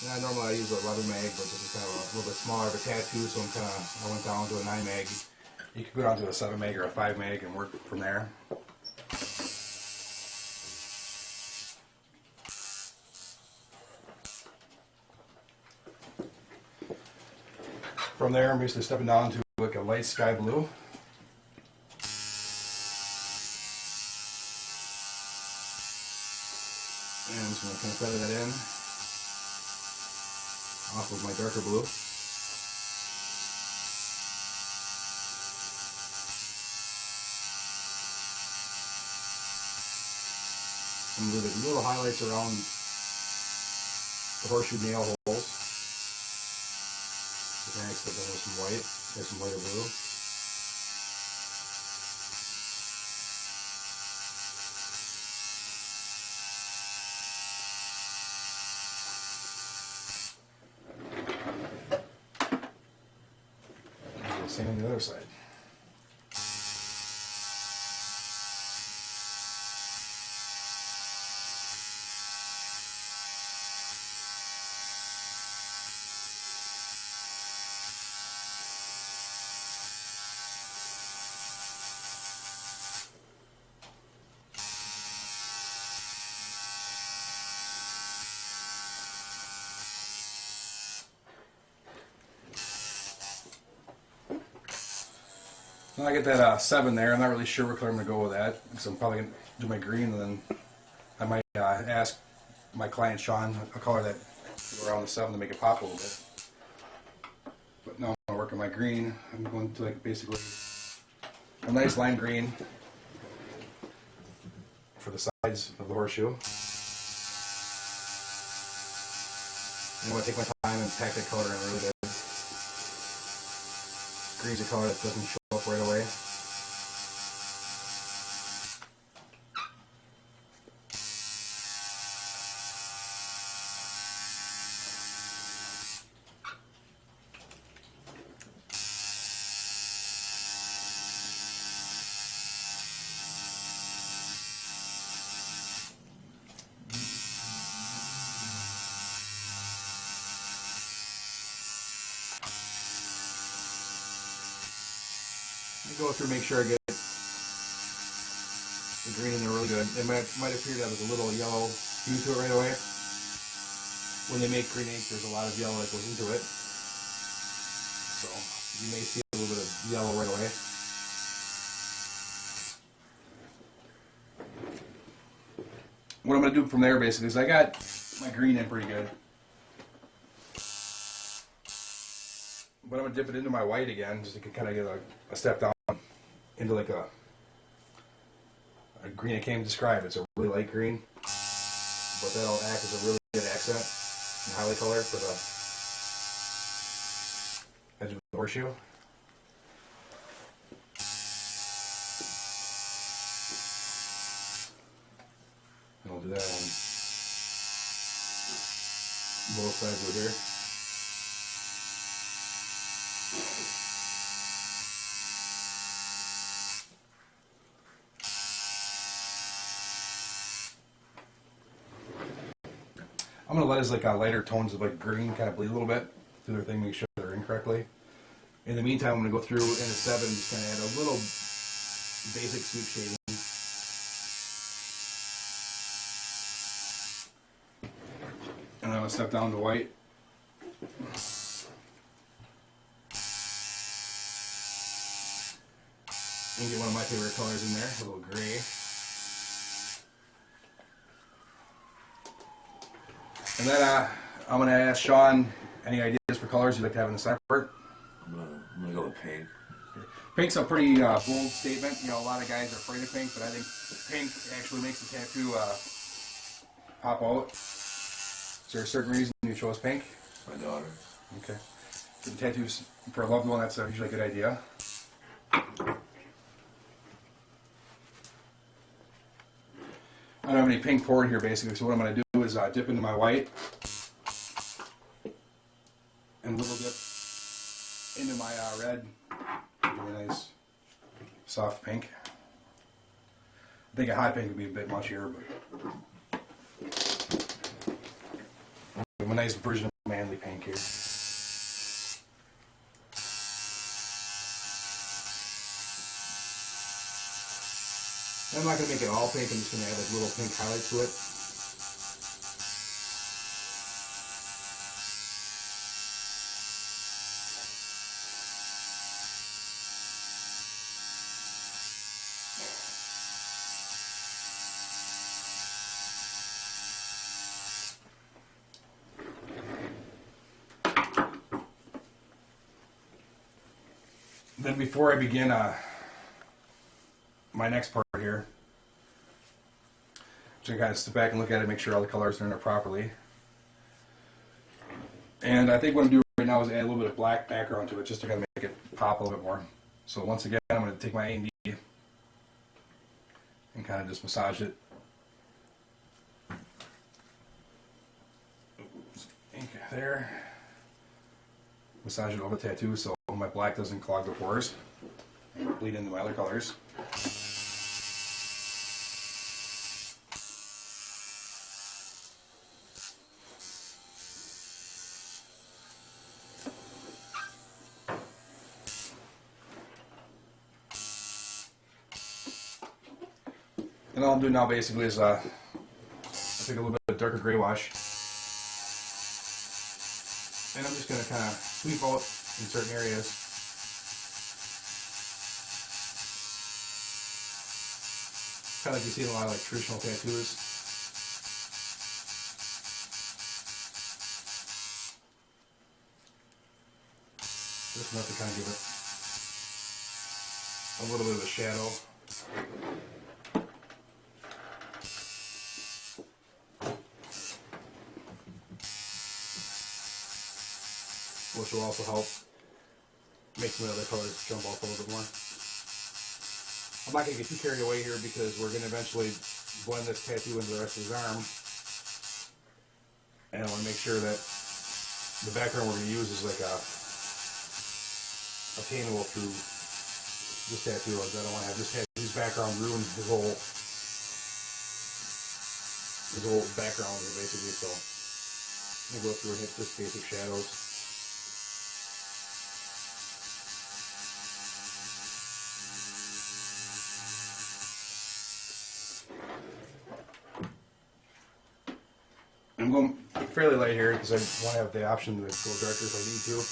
Yeah, normally I use a 11 mag, but this is kind of a little bit smaller of a tattoo, so I went down to a 9 mag. You can go down to a 7 mag or a 5 mag and work from there. From there, I'm basically stepping down to like a light sky blue. And I'm just going to kind of feather that in off of my darker blue. I'm going to do little highlights around the horseshoe nail holes. Next, I'll go with some white, there's some lighter blue. And the same on the other side. When I get that 7 there, I'm not really sure what color I'm going to go with that, because I'm probably going to do my green, and then I might ask my client Sean a color that go around the 7 to make it pop a little bit. But now I'm going to work on my green. I'm going to like basically a nice lime green for the sides of the horseshoe. And I'm going to take my time and pack that color in really good. Green's a color that doesn't show up right away. I go through, make sure I get the green in there really good. It might appear that there's a little yellow hue to it right away. When they make green ink, there's a lot of yellow that goes into it. So you may see a little bit of yellow right away. What I'm going to do from there basically is I got my green in pretty good. But I'm going to dip it into my white again, just to kind of get a step down into like a green I can't even describe. It's a really light green, but that'll act as a really good accent and highlight color for the edge of the horseshoe. And I'll do that on both sides of here. I'm going to let his like lighter tones of like green kind of bleed a little bit through their thing, make sure they're in correctly. In the meantime, I'm going to go through in a 7, just kind of add a little basic sweep shading. And I'm going to step down to white. And get one of my favorite colors in there, a little gray. And then I'm going to ask Sean any ideas for colors you'd like to have in the center part. I'm gonna go with pink. Pink's a pretty bold statement. You know, a lot of guys are afraid of pink, but I think pink actually makes the tattoo pop out. Is there a certain reason you chose pink? My daughter. Okay. Getting tattoos for a loved one, that's usually a good idea. I don't have any pink poured here basically, so what I'm going to do is dip into my white and a little dip into my red. Give me a nice soft pink. I think a hot paint would be a bit much here, but we have a nice version of manly pink here. I'm not going to make it all pink, I'm just going to add like little pink highlights to it. Then before I begin my next part here, just gonna kind of step back and look at it, make sure all the colors are in there properly. And I think what I'm doing right now is add a little bit of black background to it, just to kind of make it pop a little bit more. So once again, I'm going to take my A&D and kind of just massage it. Oops, ink there. Massage it over the tattoo so my black doesn't clog the pores and bleed into my other colors. And all I'm doing now basically is I take a little bit of darker gray wash, and I'm just going to kind of sweep out in certain areas. Kind of like you see in a lot of like traditional tattoos. Just enough to kind of give it a little bit of a shadow. Which will also help make some of the other colors jump off a little bit more. I'm not going to get too carried away here because we're going to eventually blend this tattoo into the rest of his arm. And I want to make sure that the background we're going to use is like obtainable through this tattoo. I don't want to have this tattoo's background ruin his whole background here basically. So I'm going to go through and hit just basic shadows. I'm going fairly light here because I want to have the option to go darker if I need to.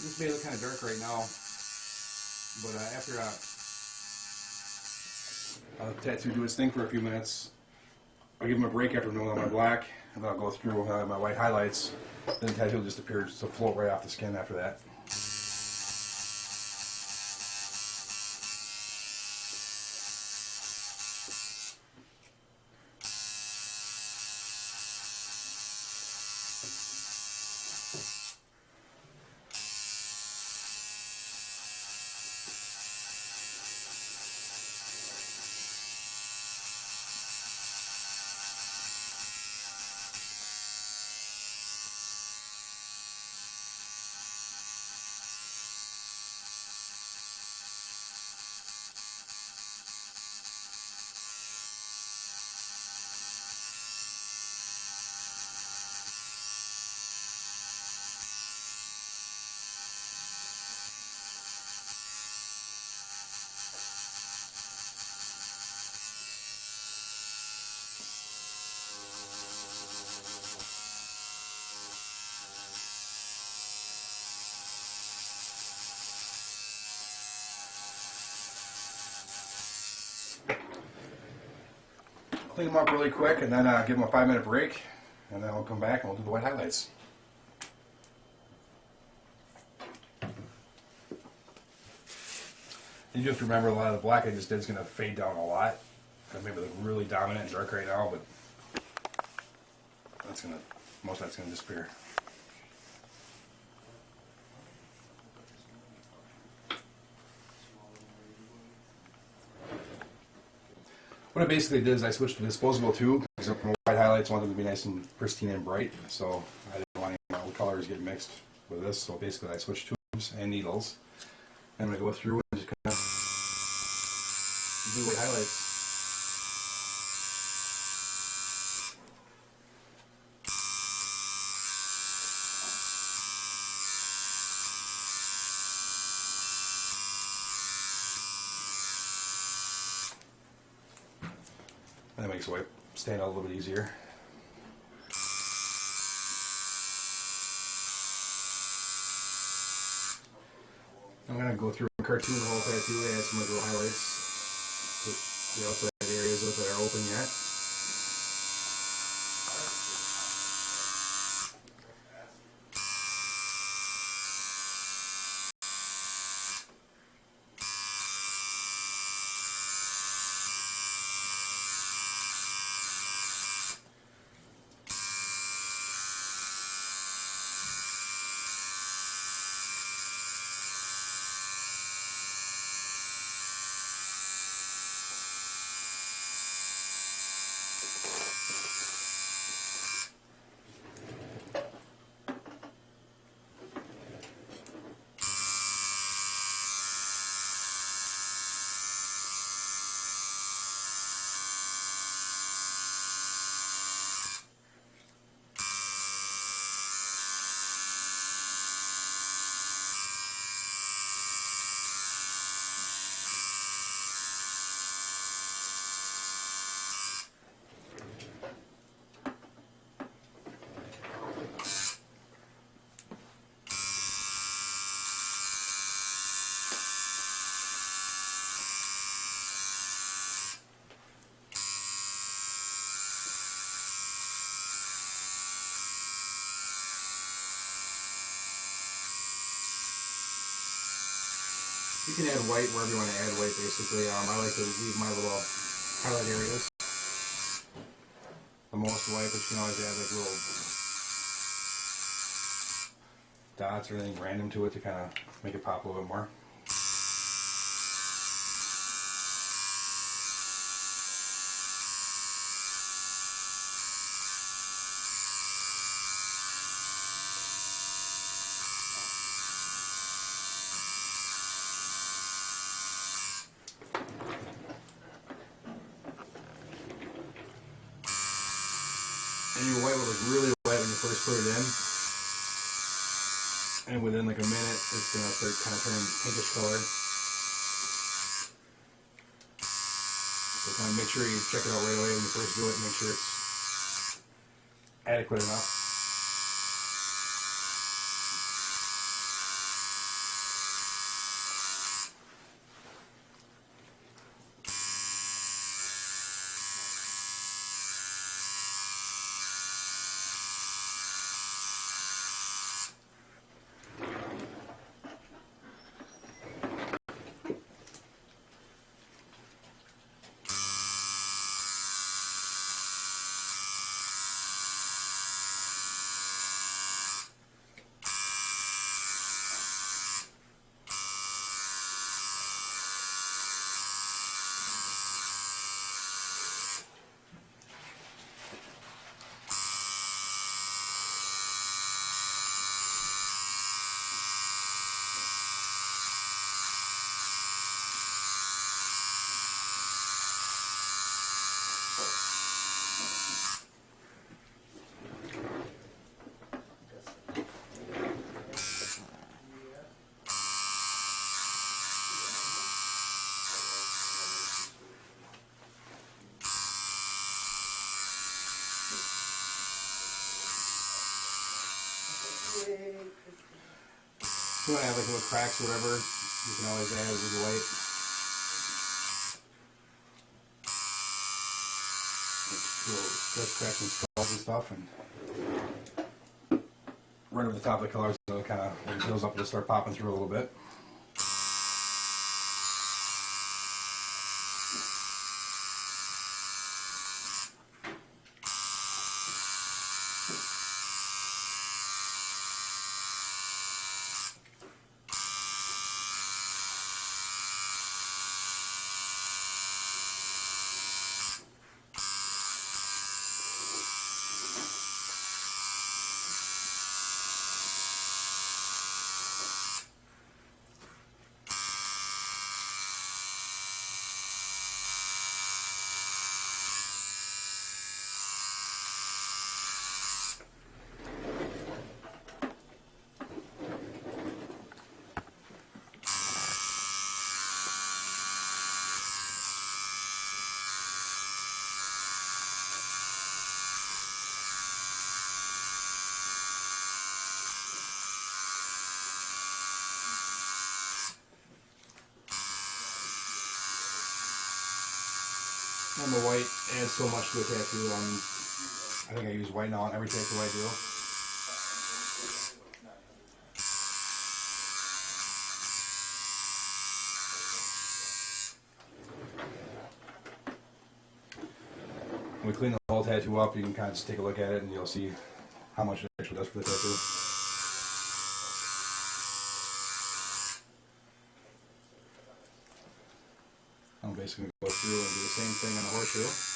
This may look kind of dark right now, but after I'll tattoo do its thing for a few minutes, I'll give him a break after doing all my black, and then I'll go through my white highlights. Then the tattoo will just appear to float right off the skin after that. clean them up really quick, and then give them a 5-minute break, and then we'll come back and we'll do the white highlights. You do have to remember a lot of the black I just did is going to fade down a lot. It may look really dominant and dark right now, but that's going to, most of that's going to disappear. What I basically did is I switched to disposable tube because my white highlights wanted to be nice and pristine and bright, so I didn't want any of the colors get mixed with this. So basically I switched tubes and needles. I'm going to go through and just kind of do white highlights. That makes the white stand out a little bit easier. I'm going to go through and cartoon the whole tattoo, add some little highlights to the outside areas that are open yet. You can add white wherever you want to add white, basically. I like to leave my little highlight areas the most white, but you can always add like little dots or anything random to it to kind of make it pop a little bit more. And your white will look really white when you first put it in. And within like a minute, it's going to start kind of turning pinkish color. So kind of make sure you check it out right away when you first do it. Make sure it's adequate enough. If you want to add like little cracks or whatever, you can always add with the white. little stretch cracks and skulls and stuff, and right over the top of the colors, so it kind of, when it heals up, it'll start popping through a little bit. And the white adds so much to a tattoo. I think I use white now on every tattoo I do. When we clean the whole tattoo up, you can kind of just take a look at it and you'll see how much it actually does for the tattoo. I'm basically going to go through and do the same thing on the horseshoe.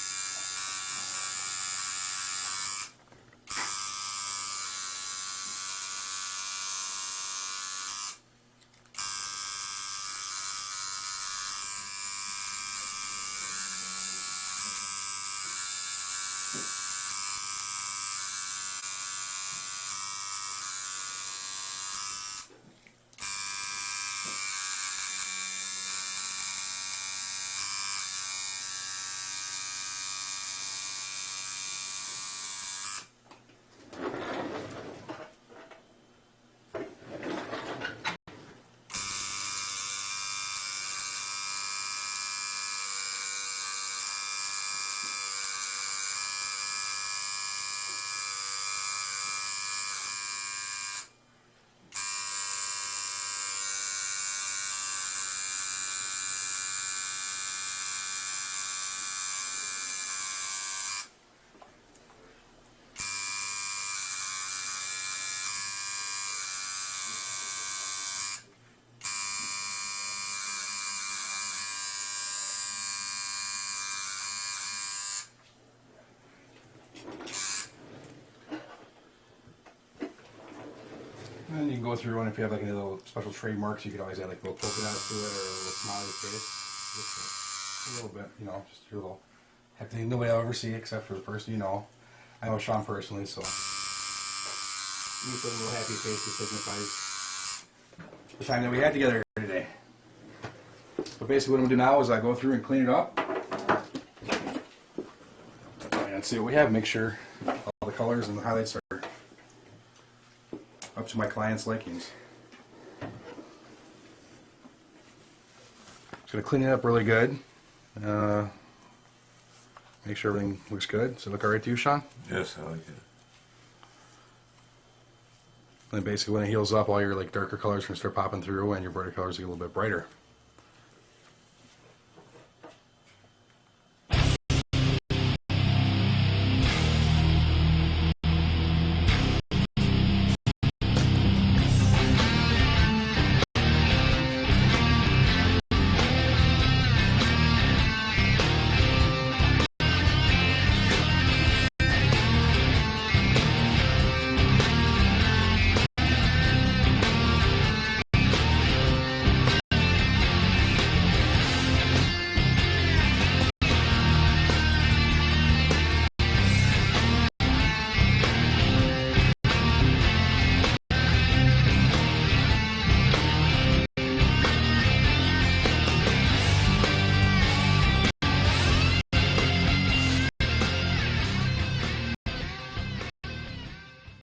And you can go through, and if you have like any little special trademarks, you could always add like little polka dots to it or a little smiley face. Just a little bit, you know, just your little happy thing. Nobody will ever see except for the person you know. I know Sean personally, so you put a little happy face that signifies the time that we had together today. But basically what I'm going to do now is I go through and clean it up and see what we have. Make sure all the colors and the highlights are up to my client's likings. Just going to clean it up really good. Make sure everything looks good. Does it look alright to you, Sean? Yes, I like it. And basically when it heals up, all your like darker colors are going to start popping through and your brighter colors get a little bit brighter.